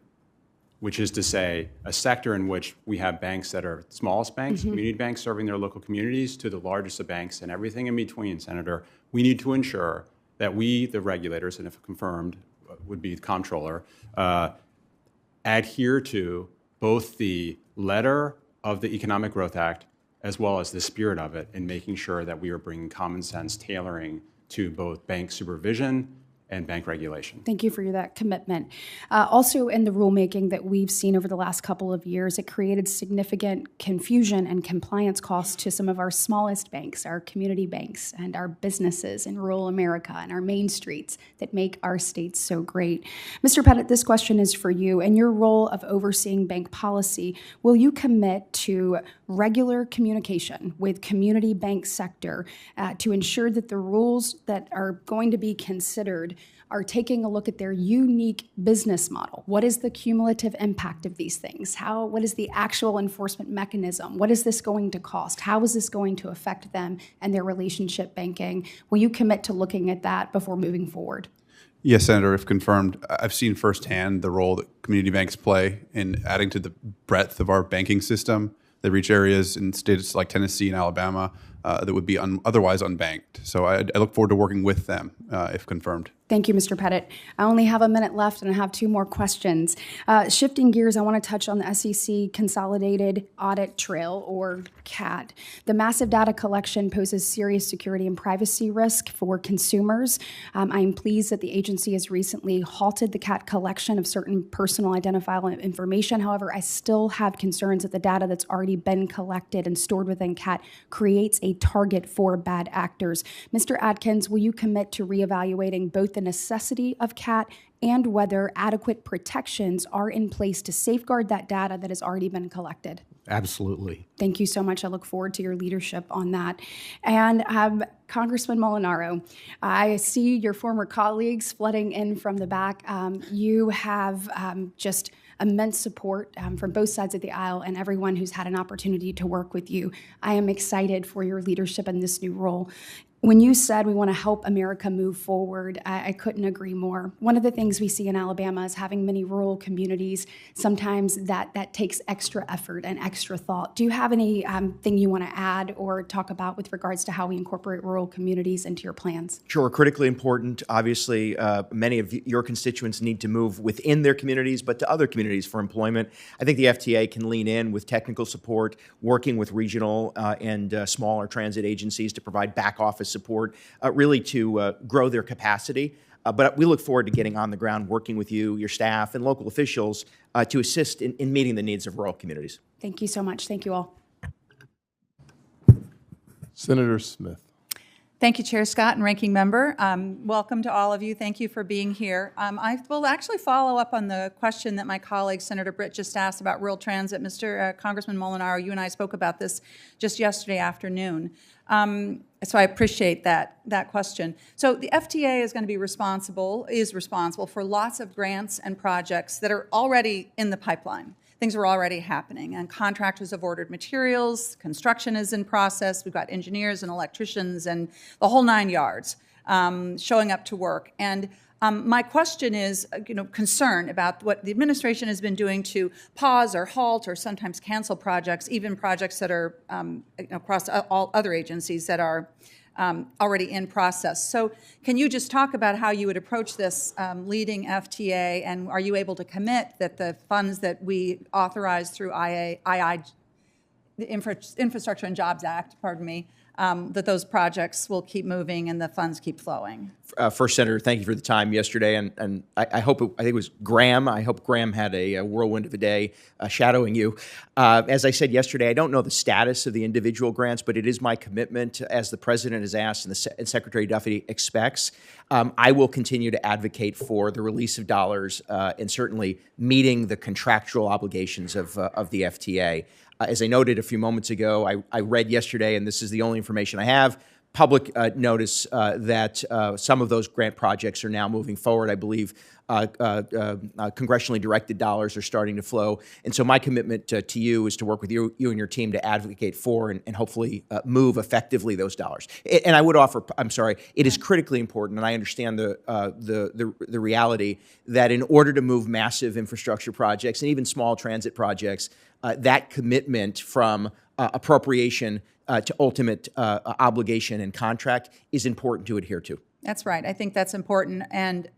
which is to say a sector in which we have banks that are smallest banks, community banks serving their local communities, to the largest of banks and everything in between, Senator, we need to ensure that we, the regulators, and if confirmed, would be the Comptroller, adhere to both the letter of the Economic Growth Act as well as the spirit of it in making sure that we are bringing common sense tailoring to both bank supervision and bank regulation. Thank you for that commitment. Also, in the rulemaking that we've seen over the last couple of years, it created significant confusion and compliance costs to some of our smallest banks, our community banks, and our businesses in rural America and our main streets that make our states so great. Mr. Pettit, this question is for you. In your role of overseeing bank policy, will you commit to regular communication with community bank sector to ensure that the rules that are going to be considered are taking a look at their unique business model? What is the cumulative impact of these things? What is the actual enforcement mechanism? What is this going to cost? How is this going to affect them and their relationship banking? Will you commit to looking at that before moving forward? Yes, Senator, if confirmed. I've seen firsthand the role that community banks play in adding to the breadth of our banking system. They reach areas in states like Tennessee and Alabama that would be otherwise unbanked. So I look forward to working with them if confirmed. Thank you, Mr. Pettit. I only have a minute left, and I have two more questions. Shifting gears, I want to touch on the SEC Consolidated Audit Trail, or CAT. The massive data collection poses serious security and privacy risk for consumers. I am pleased that the agency has recently halted the CAT collection of certain personal identifiable information. However, I still have concerns that the data that's already been collected and stored within CAT creates a target for bad actors. Mr. Atkins, will you commit to reevaluating both the necessity of CAT and whether adequate protections are in place to safeguard that data that has already been collected? Absolutely. Thank you so much. I look forward to your leadership on that. And Congressman Molinaro, I see your former colleagues flooding in from the back. You have just immense support from both sides of the aisle and everyone who's had an opportunity to work with you. I am excited for your leadership in this new role. When you said we want to help America move forward, I couldn't agree more. One of the things we see in Alabama is having many rural communities. Sometimes that takes extra effort and extra thought. Do you have any thing you want to add or talk about with regards to how we incorporate rural communities into your plans? Sure, critically important. Obviously, many of your constituents need to move within their communities, but to other communities for employment. I think the FTA can lean in with technical support, working with regional and smaller transit agencies to provide back office support, really to grow their capacity. But we look forward to getting on the ground, working with you, your staff, and local officials to assist in meeting the needs of rural communities. Thank you so much. Thank you all. Senator Smith. Thank you, Chair Scott and Ranking Member. Welcome to all of you. Thank you for being here. I will actually follow up on the question that my colleague, Senator Britt, just asked about rural transit. Mr. Congressman Molinaro, you and I spoke about this just yesterday afternoon. So I appreciate that question. So the FTA is going to be responsible for lots of grants and projects that are already in the pipeline. Things are already happening, and contractors have ordered materials, construction is in process, we've got engineers and electricians and the whole 9 yards showing up to work. And my question is, concern about what the administration has been doing to pause or halt or sometimes cancel projects, even projects that are across all other agencies that are already in process. So can you just talk about how you would approach this leading FTA, and are you able to commit that the funds that we authorize through the Infrastructure and Jobs Act, that those projects will keep moving and the funds keep flowing? First, Senator, thank you for the time yesterday, and I think it was Graham. I hope Graham had a whirlwind of a day shadowing you. As I said yesterday, I don't know the status of the individual grants, but it is my commitment, as the President has asked and Secretary Duffy expects, I will continue to advocate for the release of dollars and certainly meeting the contractual obligations of the FTA. As I noted a few moments ago, I read yesterday, and this is the only information I have, public notice that some of those grant projects are now moving forward. I believe congressionally directed dollars are starting to flow. And so my commitment to you is to work with you and your team to advocate for and hopefully move effectively those dollars. And I would offer, it is critically important, and I understand the reality that in order to move massive infrastructure projects and even small transit projects, that commitment from appropriation to ultimate obligation and contract is important to adhere to. That's right. I think that's important. And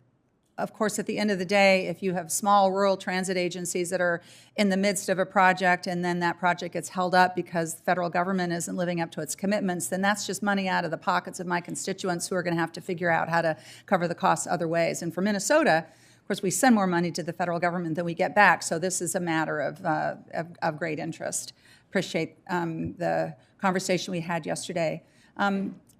of course, at the end of the day, if you have small rural transit agencies that are in the midst of a project and then that project gets held up because the federal government isn't living up to its commitments, then that's just money out of the pockets of my constituents who are going to have to figure out how to cover the costs other ways. And for Minnesota, of course, we send more money to the federal government than we get back, so this is a matter of great interest. Appreciate the conversation we had yesterday.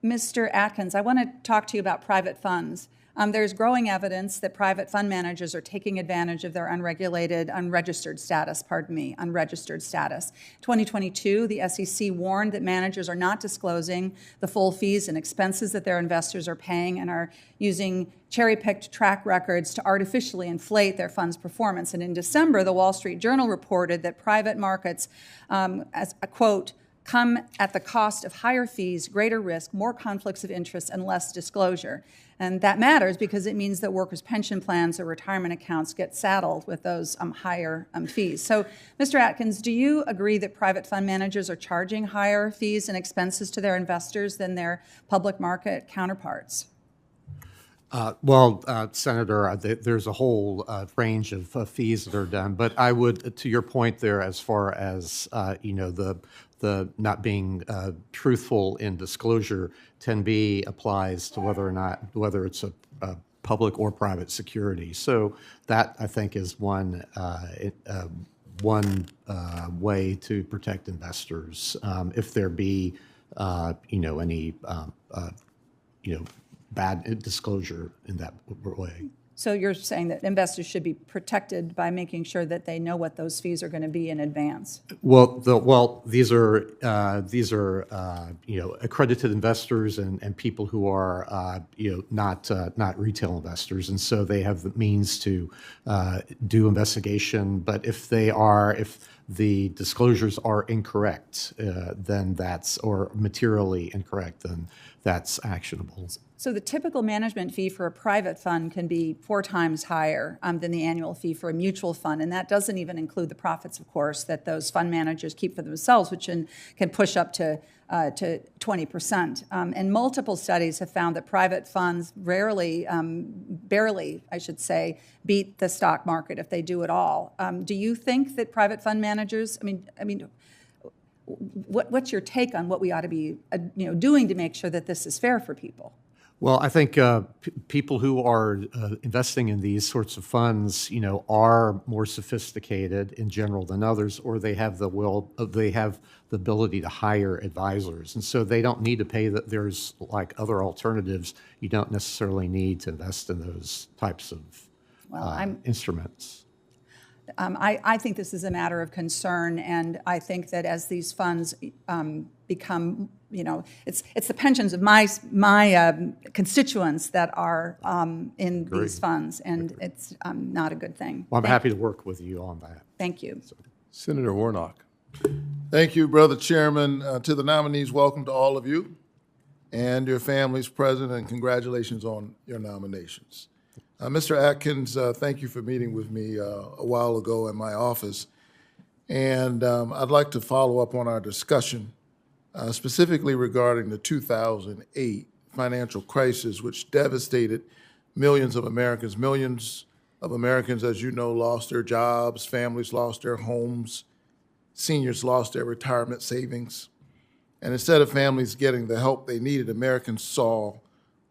Mr. Atkins, I want to talk to you about private funds. There's growing evidence that private fund managers are taking advantage of their unregistered status. 2022, the SEC warned that managers are not disclosing the full fees and expenses that their investors are paying and are using cherry-picked track records to artificially inflate their fund's performance. And in December, the Wall Street Journal reported that private markets, as a quote, come at the cost of higher fees, greater risk, more conflicts of interest, and less disclosure. And that matters because it means that workers' pension plans or retirement accounts get saddled with those higher fees. So, Mr. Atkins, do you agree that private fund managers are charging higher fees and expenses to their investors than their public market counterparts? Senator, there's a whole range of fees that are done, but I would, to your point there, as far as the not being truthful in disclosure, 10b applies to whether it's a public or private security. So that, I think, is one way to protect investors if there be any bad disclosure in that way. So you're saying that investors should be protected by making sure that they know what those fees are going to be in advance. These are accredited investors and people who are not retail investors, and so they have the means to do investigation. But if the disclosures are incorrect, or materially incorrect, then that's actionable. So the typical management fee for a private fund can be 4 times higher than the annual fee for a mutual fund, and that doesn't even include the profits, of course, that those fund managers keep for themselves, which can push up to 20%. And multiple studies have found that private funds barely, I should say, beat the stock market if they do at all. Do you think that private fund managers? What's your take on what we ought to be doing to make sure that this is fair for people? Well, I think people who are investing in these sorts of funds, are more sophisticated in general than others, or they have the ability to hire advisors, and so they don't need to pay. That there's like other alternatives. You don't necessarily need to invest in those types of instruments. I think this is a matter of concern, and I think that as these funds become, it's the pensions of my constituents that are in these funds, and it's not a good thing. Well, I'm happy to work with you on that. Thank you. Senator Warnock. Thank you, Brother Chairman. To the nominees, welcome to all of you and your families present, and congratulations on your nominations. Mr. Atkins, thank you for meeting with me a while ago in my office. And I'd like to follow up on our discussion, specifically regarding the 2008 financial crisis, which devastated millions of Americans. Millions of Americans, as you know, lost their jobs, families lost their homes, seniors lost their retirement savings. And instead of families getting the help they needed, Americans saw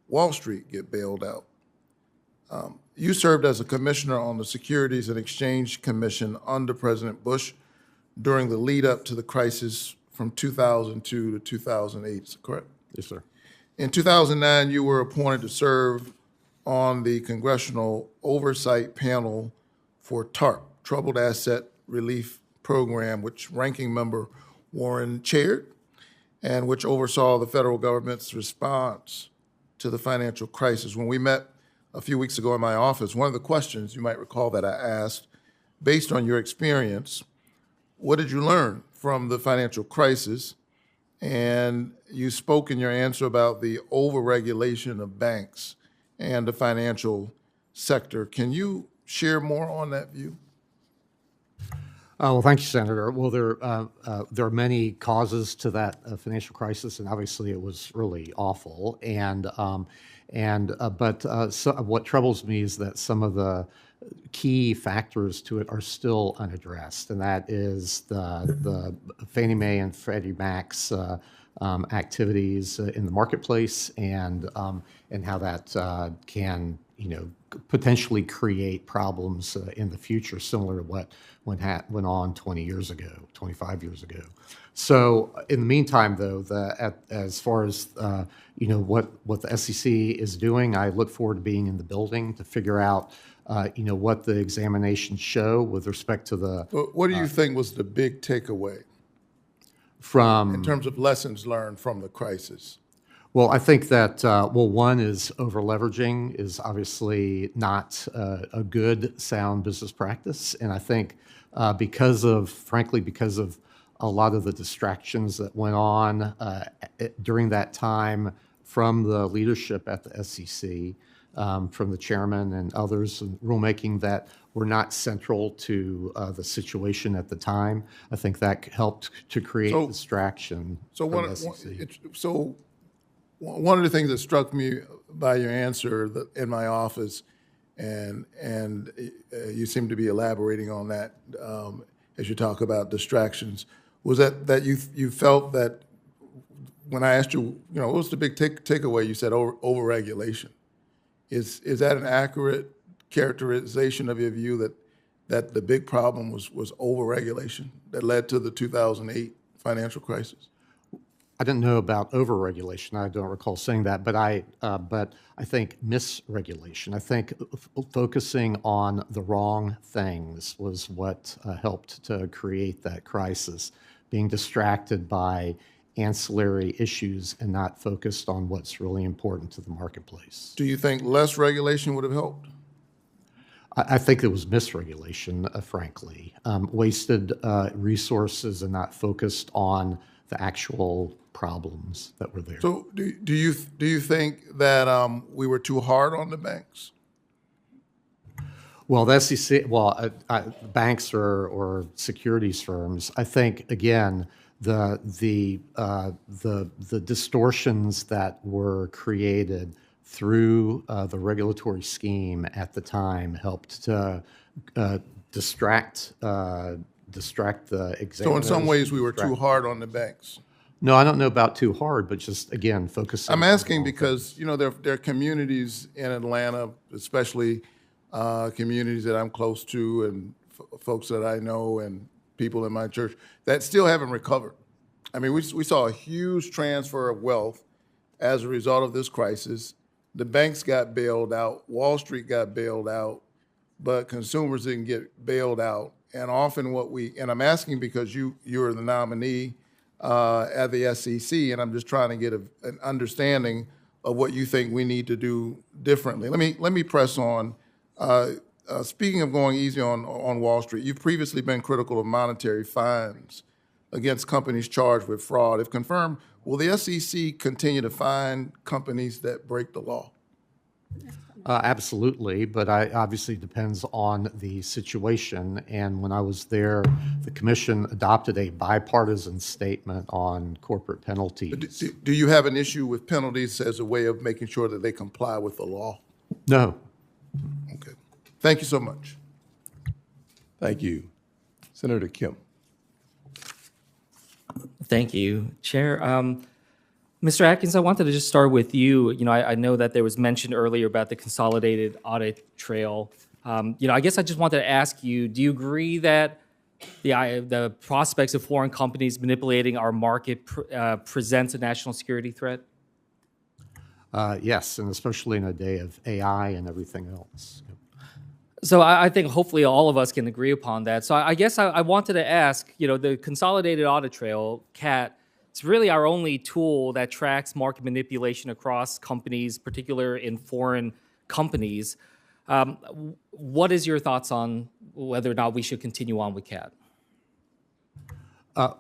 Wall Street get bailed out. You served as a commissioner on the Securities and Exchange Commission under President Bush during the lead up to the crisis from 2002 to 2008, is that correct? Yes, sir. In 2009, you were appointed to serve on the Congressional Oversight Panel for TARP, Troubled Asset Relief Program, which Ranking Member Warren chaired, and which oversaw the federal government's response to the financial crisis. When we met a few weeks ago in my office, one of the questions you might recall that I asked, based on your experience, what did you learn from the financial crisis? And you spoke in your answer about the overregulation of banks and the financial sector. Can you share more on that view? Well, thank you, Senator. Well, there are many causes to that financial crisis, and obviously it was really awful. But what troubles me is that some of the key factors to it are still unaddressed, and that is the Fannie Mae and Freddie Mac's activities in the marketplace, and how that can potentially create problems in the future, similar to what went on 20 years ago, 25 years ago. So in the meantime, though, as far as what the SEC is doing, I look forward to being in the building to figure out what the examinations show with respect to the. What do you think was the big takeaway in terms of lessons learned from the crisis? Well, I think that, one is over-leveraging is obviously not a good, sound business practice. And I think because of a lot of the distractions that went on during that time from the leadership at the SEC, from the chairman and others in rulemaking that were not central to the situation at the time, I think that helped to create distraction from the SEC. One of the things that struck me by your answer in my office, and you seem to be elaborating on that as you talk about distractions, was that you felt that when I asked you, what was the big takeaway? You said overregulation. Is that an accurate characterization of your view that the big problem was overregulation that led to the 2008 financial crisis? I didn't know about overregulation. I don't recall saying that, but I think misregulation. I think focusing on the wrong things was what helped to create that crisis. Being distracted by ancillary issues and not focused on what's really important to the marketplace. Do you think less regulation would have helped? I think it was misregulation, frankly. Wasted resources and not focused on the actual problems that were there. So do you think that we were too hard on the banks? Well, the SEC, banks or securities firms, I think, again, the distortions that were created through the regulatory scheme at the time helped to distract the examiners. So in some ways we were too hard on the banks. No, I don't know about too hard, but just, again, focusing. I'm asking because, there are communities in Atlanta, especially communities that I'm close to and folks that I know and people in my church that still haven't recovered. I mean, we saw a huge transfer of wealth as a result of this crisis. The banks got bailed out, Wall Street got bailed out, but consumers didn't get bailed out. And often and I'm asking because you're the nominee at the SEC, and I'm just trying to get an understanding of what you think we need to do differently. Let me press on. Speaking of going easy on Wall Street, you've previously been critical of monetary fines against companies charged with fraud. If confirmed, will the SEC continue to fine companies that break the law? Absolutely, but obviously depends on the situation. And when I was there, the commission adopted a bipartisan statement on corporate penalties. Do you have an issue with penalties as a way of making sure that they comply with the law? No. Okay. Thank you so much. Thank you. Senator Kim. Thank you, Chair. Mr. Atkins, I wanted to just start with you. I know that there was mention earlier about the consolidated audit trail. I guess I just wanted to ask you, do you agree that the prospects of foreign companies manipulating our market presents a national security threat? Yes, and especially in a day of AI and everything else. So I think hopefully all of us can agree upon that. So I guess I wanted to ask, the consolidated audit trail, CAT, it's really our only tool that tracks market manipulation across companies, particularly in foreign companies. What is your thoughts on whether or not we should continue on with CAT?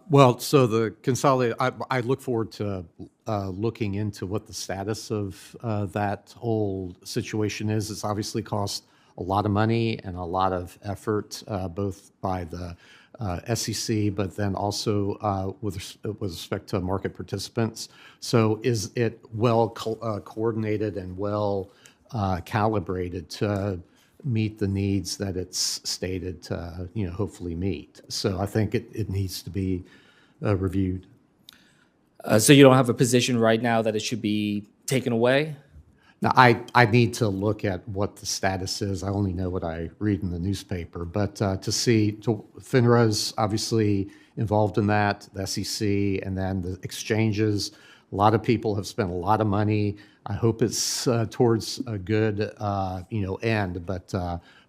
Well, so the consolidated, I look forward to looking into what the status of that whole situation is. It's obviously cost a lot of money and a lot of effort, both by the SEC, but then also with respect to market participants. So is it well coordinated and well calibrated to meet the needs that it's stated to, hopefully meet? So I think it needs to be reviewed. So you don't have a position right now that it should be taken away? Now, I need to look at what the status is. I only know what I read in the newspaper. But FINRA's obviously involved in that, the SEC, and then the exchanges. A lot of people have spent a lot of money. I hope it's towards a good, end. But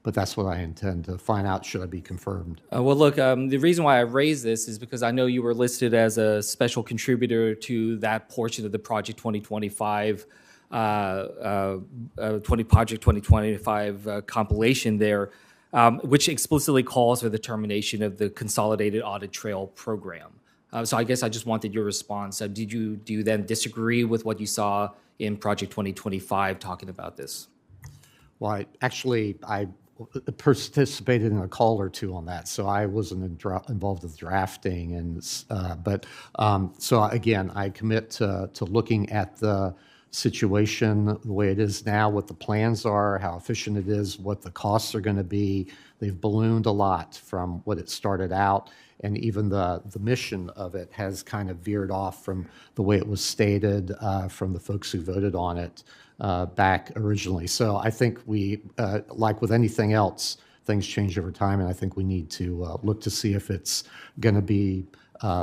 that's what I intend to find out should I be confirmed. Well, look, the reason why I raised this is because I know you were listed as a special contributor to that portion of the Project 2025 Project 2025 compilation there, which explicitly calls for the termination of the Consolidated Audit Trail program. So I guess I just wanted your response. Do you then disagree with what you saw in Project 2025 talking about this? Well, I participated in a call or two on that, so I wasn't involved with drafting. And so again, I commit to looking at the situation the way it is now, what the plans are, how efficient it is, what the costs are going to be. They've ballooned a lot from what it started out, and even the mission of it has kind of veered off from the way it was stated from the folks who voted on it back originally. So I think we, like with anything else, things change over time, and I think we need to look to see if it's going to be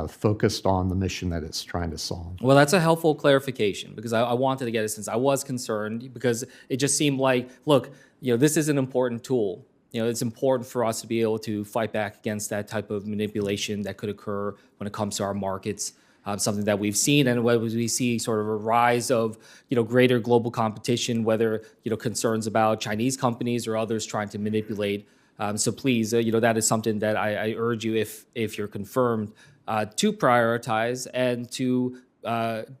focused on the mission that it's trying to solve. Well, that's a helpful clarification because I wanted to get it since I was concerned because it just seemed like, look, this is an important tool. It's important for us to be able to fight back against that type of manipulation that could occur when it comes to our markets. Something that we've seen, and whether we see sort of a rise of greater global competition, whether concerns about Chinese companies or others trying to manipulate. So please, that is something that I urge you, if you're confirmed, to prioritize and to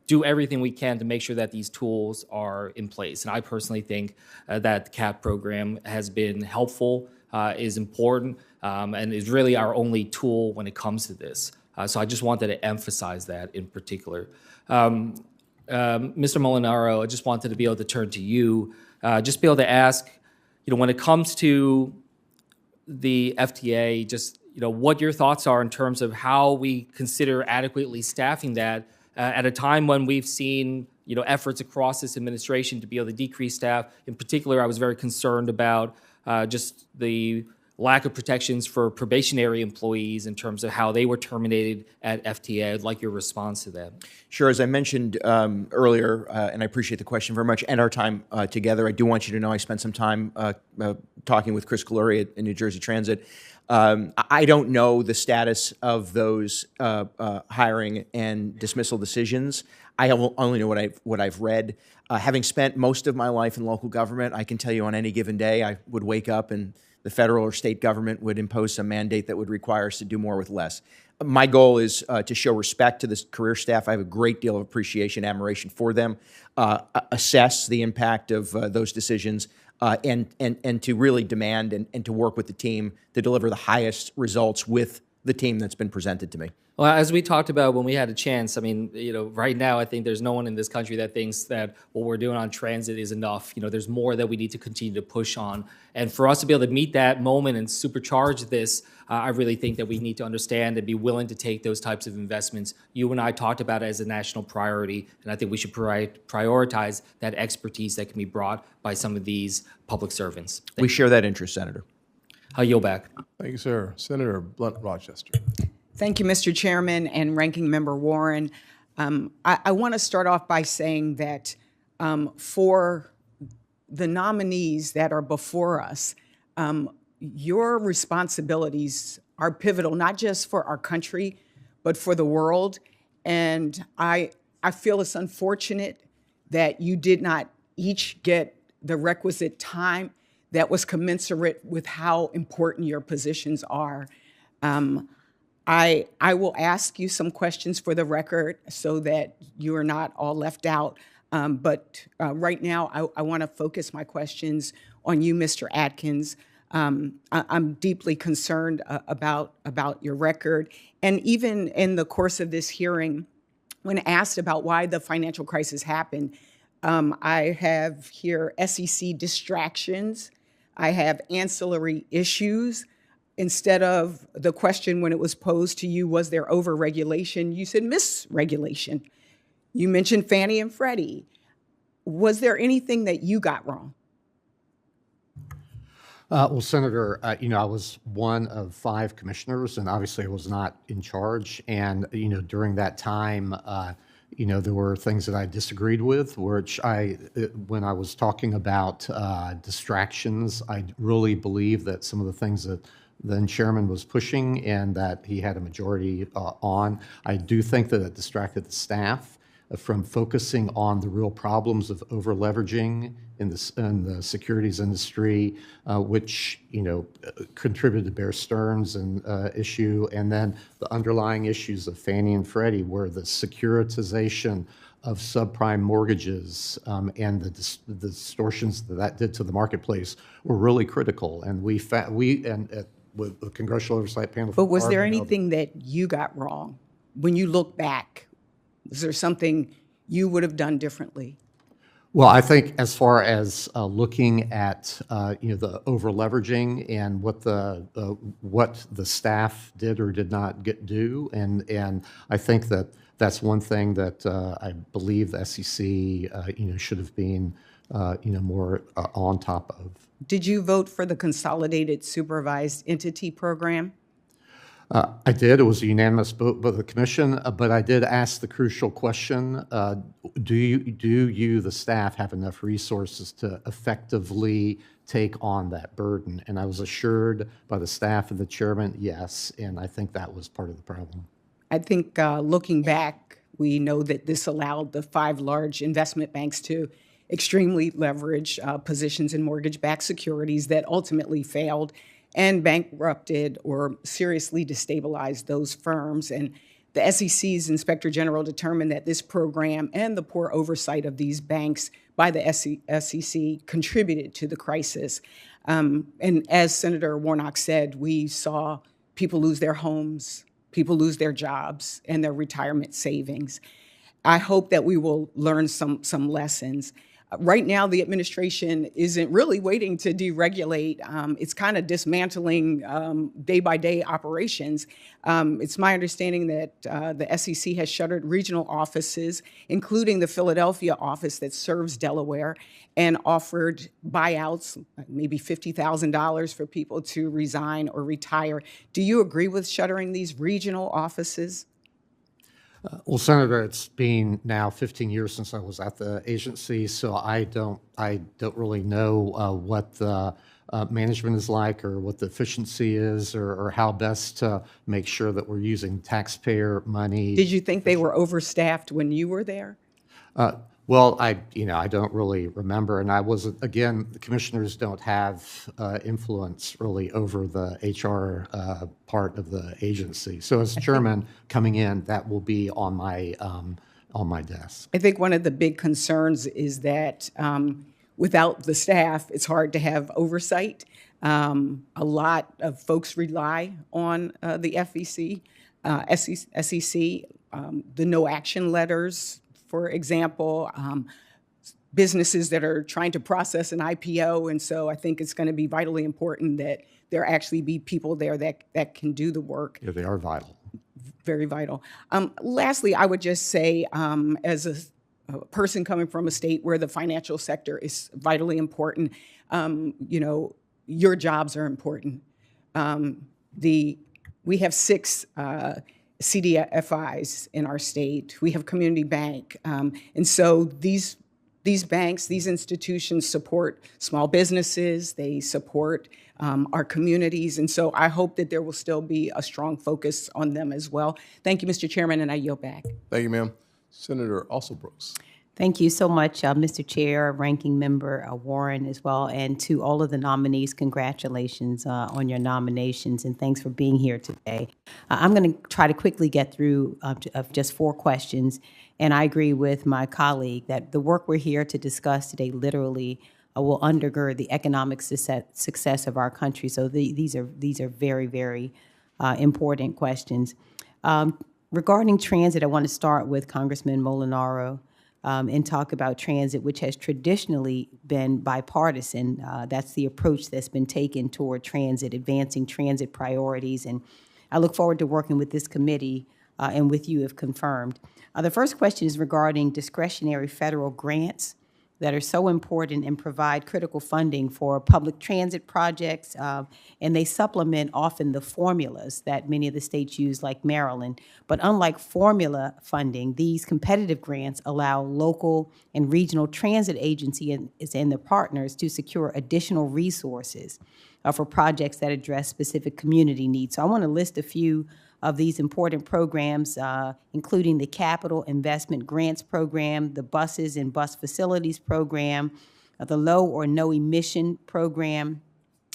do everything we can to make sure that these tools are in place. And I personally think that the CAP program has been helpful, is important, and is really our only tool when it comes to this. So I just wanted to emphasize that in particular. Mr. Molinaro, I just wanted to be able to turn to you, just be able to ask, when it comes to the FTA, just what your thoughts are in terms of how we consider adequately staffing that at a time when we've seen efforts across this administration to be able to decrease staff. In particular, I was very concerned about just the lack of protections for probationary employees in terms of how they were terminated at FTA. I'd like your response to that. Sure. As I mentioned earlier, and I appreciate the question very much, and our time together, I do want you to know I spent some time talking with Chris Caluri in New Jersey Transit. I don't know the status of those hiring and dismissal decisions. I only know what I've read. Having spent most of my life in local government, I can tell you on any given day I would wake up and the federal or state government would impose some mandate that would require us to do more with less. My goal is to show respect to this career staff. I have a great deal of appreciation, admiration for them, assess the impact of those decisions, and to really demand and to work with the team to deliver the highest results with the team that's been presented to me. Well, as we talked about when we had a chance, I mean, right now I think there's no one in this country that thinks that what we're doing on transit is enough. There's more that we need to continue to push on. And for us to be able to meet that moment and supercharge this, I really think that we need to understand and be willing to take those types of investments. You and I talked about it as a national priority, and I think we should prioritize that expertise that can be brought by some of these public servants. We share that interest, Senator. I'll yield back. Thank you, sir. Senator Blunt Rochester. Thank you, Mr. Chairman and Ranking Member Warren. I want to start off by saying that for the nominees that are before us, your responsibilities are pivotal, not just for our country, but for the world. And I feel it's unfortunate that you did not each get the requisite time that was commensurate with how important your positions are. I will ask you some questions for the record so that you are not all left out. But right now, I want to focus my questions on you, Mr. Atkins. I'm deeply concerned about your record. And even in the course of this hearing, when asked about why the financial crisis happened, I have here SEC distractions. I have ancillary issues. Instead of the question when it was posed to you, was there overregulation? You said misregulation. You mentioned Fannie and Freddie. Was there anything that you got wrong? Well, Senator, I was one of 5 commissioners, and obviously I was not in charge. And, during that time, there were things that I disagreed with, which when I was talking about distractions, I really believe that some of the things that then chairman was pushing and that he had a majority on, I do think that it distracted the staff from focusing on the real problems of over-leveraging in the securities industry, which, contributed to Bear Stearns issue, and then the underlying issues of Fannie and Freddie, where the securitization of subprime mortgages and the distortions that did to the marketplace were really critical. And with the Congressional Oversight Panel. But was there anything that you got wrong? When you look back, is there something you would have done differently? Well, I think as far as looking at the over-leveraging and what the staff did or did not do, and I think that's one thing that I believe the SEC should have been more on top of. Did you vote for the Consolidated Supervised Entity Program? I did. It was a unanimous vote by the commission, but I did ask the crucial question, do you, the staff, have enough resources to effectively take on that burden? And I was assured by the staff and the chairman, yes, and I think that was part of the problem. I think looking back, we know that this allowed the 5 large investment banks to extremely leverage positions in mortgage-backed securities that ultimately failed and bankrupted or seriously destabilized those firms. And the SEC's Inspector General determined that this program and the poor oversight of these banks by the SEC contributed to the crisis. And as Senator Warnock said, we saw people lose their homes, people lose their jobs and their retirement savings. I hope that we will learn some lessons. Right now, the administration isn't really waiting to deregulate. It's kind of dismantling day-by-day operations. It's my understanding that the SEC has shuttered regional offices, including the Philadelphia office that serves Delaware, and offered buyouts, maybe $50,000 for people to resign or retire. Do you agree with shuttering these regional offices? Well, Senator, it's been now 15 years since I was at the agency, so I don't really know what the management is like, or what the efficiency is, or how best to make sure that we're using taxpayer money. Did you think they were overstaffed when you were there? Well, I don't really remember, and I was, again, the commissioners don't have influence really over the HR part of the agency. So as chairman coming in, that will be on my desk. I think one of the big concerns is that without the staff, it's hard to have oversight. A lot of folks rely on the SEC, the no action letters, for example, businesses that are trying to process an IPO. And so I think it's going to be vitally important that there actually be people there that can do the work. Yeah, they are vital. Very vital. Lastly, I would just say, as a person coming from a state where the financial sector is vitally important, your jobs are important. We have 6 CDFIs in our state. We have Community Bank. And so these banks, these institutions support small businesses. They support our communities. And so I hope that there will still be a strong focus on them as well. Thank you, Mr. Chairman, and I yield back. Thank you, ma'am. Senator Alsobrooks. Thank you so much, Mr. Chair, Ranking Member Warren as well, and to all of the nominees, congratulations on your nominations, and thanks for being here today. I'm going to try to quickly get through of just 4 questions, and I agree with my colleague that the work we're here to discuss today literally will undergird the economic success of our country. So these are very, very important questions. Regarding transit, I want to start with Congressman Molinaro. And talk about transit, which has traditionally been bipartisan. That's the approach that's been taken toward transit, advancing transit priorities. And I look forward to working with this committee and with you if confirmed. The first question is regarding discretionary federal grants that are so important and provide critical funding for public transit projects, and they supplement often the formulas that many of the states use, like Maryland. But unlike formula funding, these competitive grants allow local and regional transit agencies and their partners to secure additional resources for projects that address specific community needs. So I want to list a few of these important programs, including the Capital Investment Grants Program, the Buses and Bus Facilities Program, the Low or No Emission Program,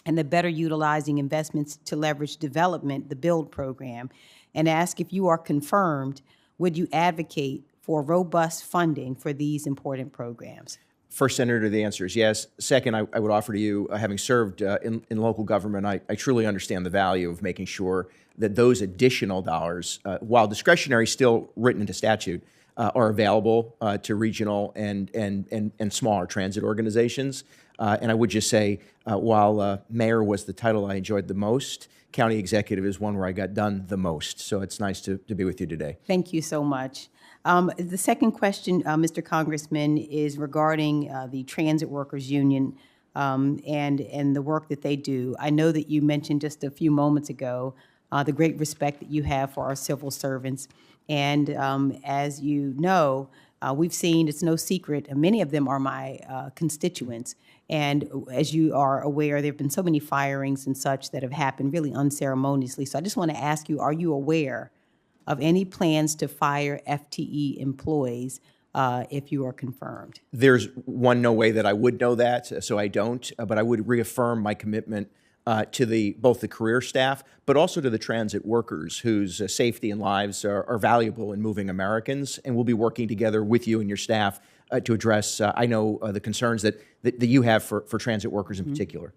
and the Better Utilizing Investments to Leverage Development, the BUILD Program, and ask if you are confirmed, would you advocate for robust funding for these important programs? First, Senator, the answer is yes. Second, I would offer to you, having served in local government, I truly understand the value of making sure that those additional dollars, while discretionary, still written into statute, are available to regional and smaller transit organizations. And I would just say, while mayor was the title I enjoyed the most, county executive is one where I got done the most. So it's nice to be with you today. Thank you so much. The second question, Mr. Congressman, is regarding the Transit Workers Union and the work that they do. I know that you mentioned just a few moments ago the great respect that you have for our civil servants. And as you know, we've seen, it's no secret, many of them are my constituents. And as you are aware, there have been so many firings and such that have happened really unceremoniously. So I just want to ask you, are you aware of any plans to fire FTE employees if you are confirmed? There's no way that I would know that, so I don't. But I would reaffirm my commitment to both the career staff, but also to the transit workers whose safety and lives are valuable in moving Americans. And we'll be working together with you and your staff to address, I know, the concerns that you have for transit workers in particular.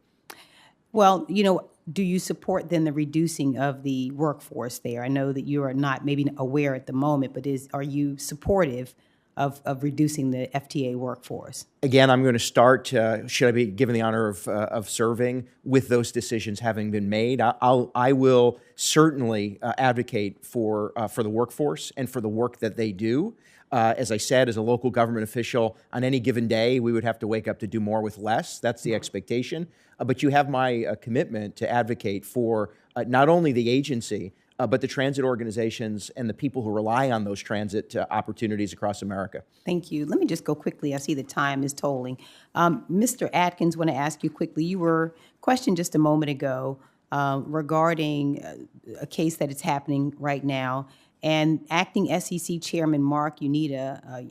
Well, you know, do you support then the reducing of the workforce there? I know that you are not maybe aware at the moment, but are you supportive of reducing the FTA workforce? Again, I'm going to start, should I be given the honor of serving, with those decisions having been made. I will certainly advocate for the workforce and for the work that they do. As I said, as a local government official, on any given day, we would have to wake up to do more with less. That's the expectation. But you have my commitment to advocate for not only the agency, but the transit organizations and the people who rely on those transit opportunities across America. Thank you. Let me just go quickly. I see the time is tolling. Mr. Atkins, want to ask you quickly. You were questioned just a moment ago regarding a case that is happening right now, and acting SEC Chairman Marc Ueda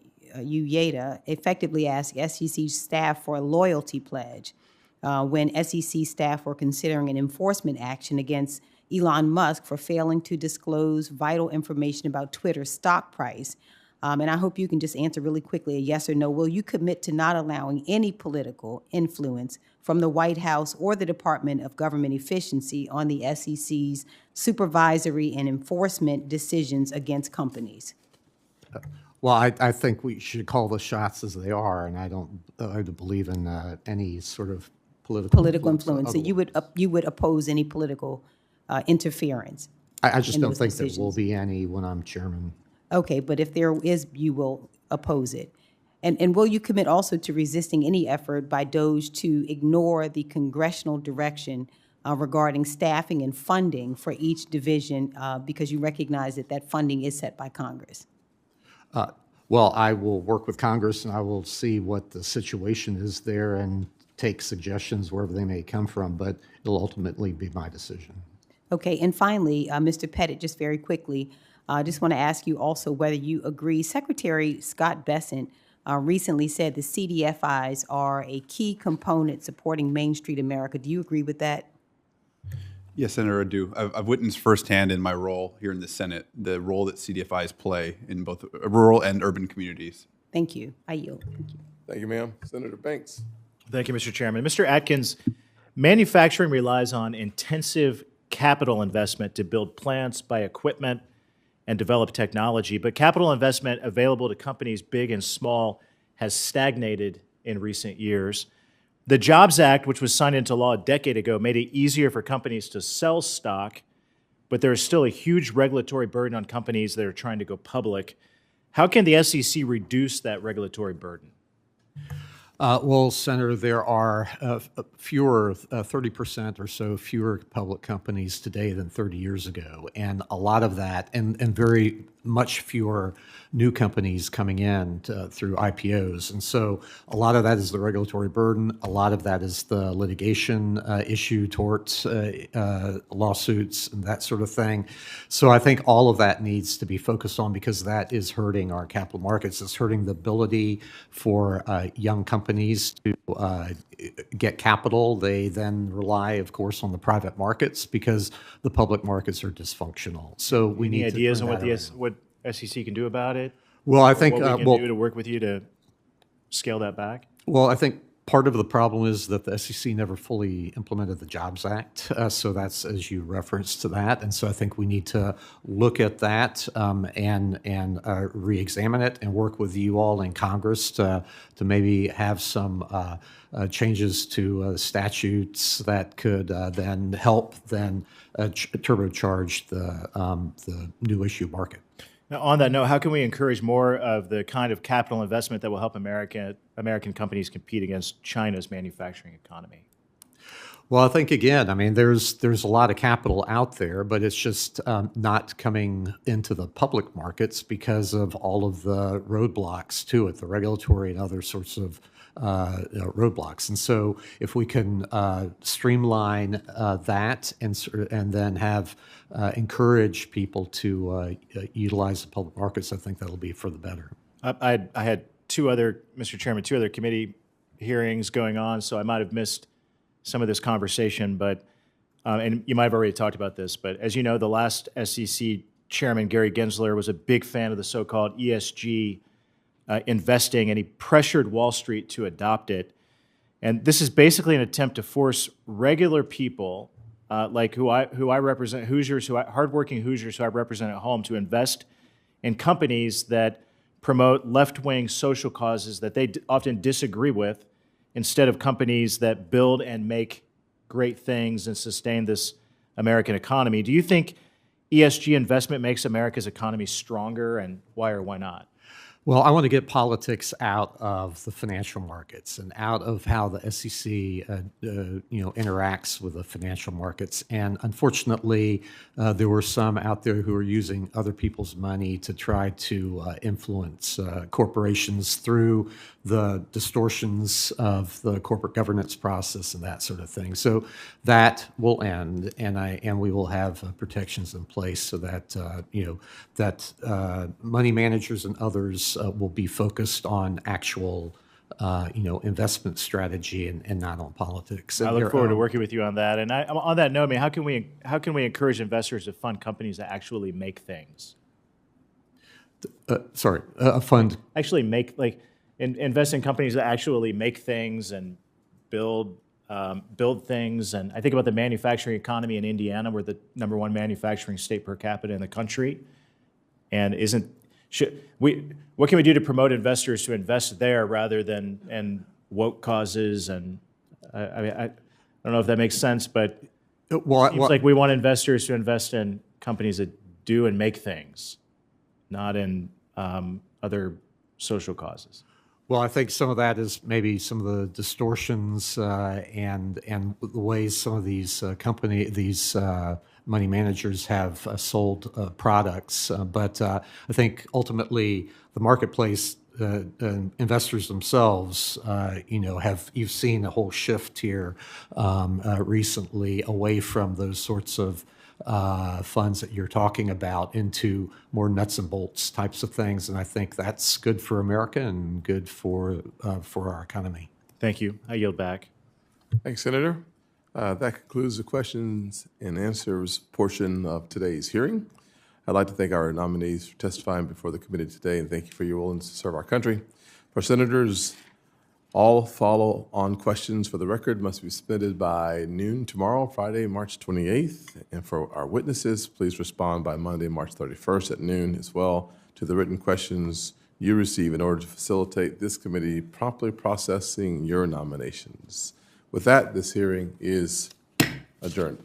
effectively asked SEC staff for a loyalty pledge when SEC staff were considering an enforcement action against Elon Musk for failing to disclose vital information about Twitter's stock price. And I hope you can just answer really quickly a yes or no. Will you commit to not allowing any political influence from the White House or the Department of Government Efficiency on the SEC's supervisory and enforcement decisions against companies? Well, I think we should call the shots as they are, and I don't believe in any sort of political influence. So you would oppose any political interference? I just don't think there will be any when I'm chairman. Okay, but if there is, you will oppose it. And will you commit also to resisting any effort by DOGE to ignore the congressional direction regarding staffing and funding for each division because you recognize that funding is set by Congress? Well, I will work with Congress and I will see what the situation is there and take suggestions wherever they may come from, but it'll ultimately be my decision. Okay, and finally, Mr. Pettit, just very quickly, I just want to ask you also whether you agree. Secretary Scott Bessent recently said the CDFIs are a key component supporting Main Street America. Do you agree with that? Yes, Senator, I do. I've witnessed firsthand in my role here in the Senate the role that CDFIs play in both rural and urban communities. Thank you. I yield. Thank you. Thank you, ma'am. Senator Banks. Thank you, Mr. Chairman. Mr. Atkins, manufacturing relies on intensive capital investment to build plants, buy equipment, and develop technology, but capital investment available to companies big and small has stagnated in recent years. The Jobs Act, which was signed into law a decade ago, made it easier for companies to sell stock, but there is still a huge regulatory burden on companies that are trying to go public. How can the SEC reduce that regulatory burden? Well, Senator, there are fewer, 30% or so fewer public companies today than 30 years ago. And a lot of that, and very much fewer new companies coming in through IPOs. And so a lot of that is the regulatory burden. A lot of that is the litigation issue, torts, lawsuits, and that sort of thing. So I think all of that needs to be focused on because that is hurting our capital markets. It's hurting the ability for young companies to get capital. They then rely, of course, on the private markets because the public markets are dysfunctional. So we need any ideas on what SEC can do about it? Well, I think what we can do to work with you to scale that back. Well, I think part of the problem is that the SEC never fully implemented the Jobs Act. So that's, as you referenced, to that. And so I think we need to look at that and re-examine it and work with you all in Congress to maybe have some changes to statutes that could then help turbocharge the new issue market. Now, on that note, how can we encourage more of the kind of capital investment that will help American companies compete against China's manufacturing economy? Well, I think, again, I mean, there's a lot of capital out there, but it's just not coming into the public markets because of all of the roadblocks to it, the regulatory and other sorts of roadblocks. And so if we can streamline that and then have encourage people to utilize the public markets, I think that'll be for the better. I had Mr. Chairman, two other committee hearings going on, so I might have missed some of this conversation, but and you might have already talked about this, but as you know, the last SEC chairman, Gary Gensler, was a big fan of the so-called ESG investing, and he pressured Wall Street to adopt it. And this is basically an attempt to force regular people, like who I represent, hardworking Hoosiers who I represent at home, to invest in companies that promote left-wing social causes that they often disagree with instead of companies that build and make great things and sustain this American economy. Do you think ESG investment makes America's economy stronger, and why or why not? Well, I want to get politics out of the financial markets and out of how the SEC, interacts with the financial markets. And unfortunately, there were some out there who are using other people's money to try to influence corporations through the distortions of the corporate governance process and that sort of thing. So that will end, and we will have protections in place so that money managers and others will be focused on actual investment strategy and not on politics. I look forward to working with you on that. And on that note, how can we encourage investors to fund companies that actually make things? A fund actually make invest in companies that actually make things and build things. And I think about the manufacturing economy in Indiana. We're the #1 manufacturing state per capita in the country. And what can we do to promote investors to invest there rather than in woke causes? And I don't know if that makes sense, but it seems like we want investors to invest in companies that do and make things, not in other social causes. Well, I think some of that is maybe some of the distortions and the ways some of these money managers have sold products. But I think ultimately the marketplace, investors themselves, you've seen a whole shift here recently away from those sorts of funds that you're talking about into more nuts and bolts types of things, and I think that's good for America and good for our economy. Thank you. I yield back. Thanks, Senator. That concludes the questions and answers portion of today's hearing. I'd like to thank our nominees for testifying before the committee today, and thank you for your willingness to serve our country. For senators, all follow-on questions for the record must be submitted by noon tomorrow, Friday, March 28th. And for our witnesses, please respond by Monday, March 31st at noon as well to the written questions you receive in order to facilitate this committee promptly processing your nominations. With that, this hearing is adjourned.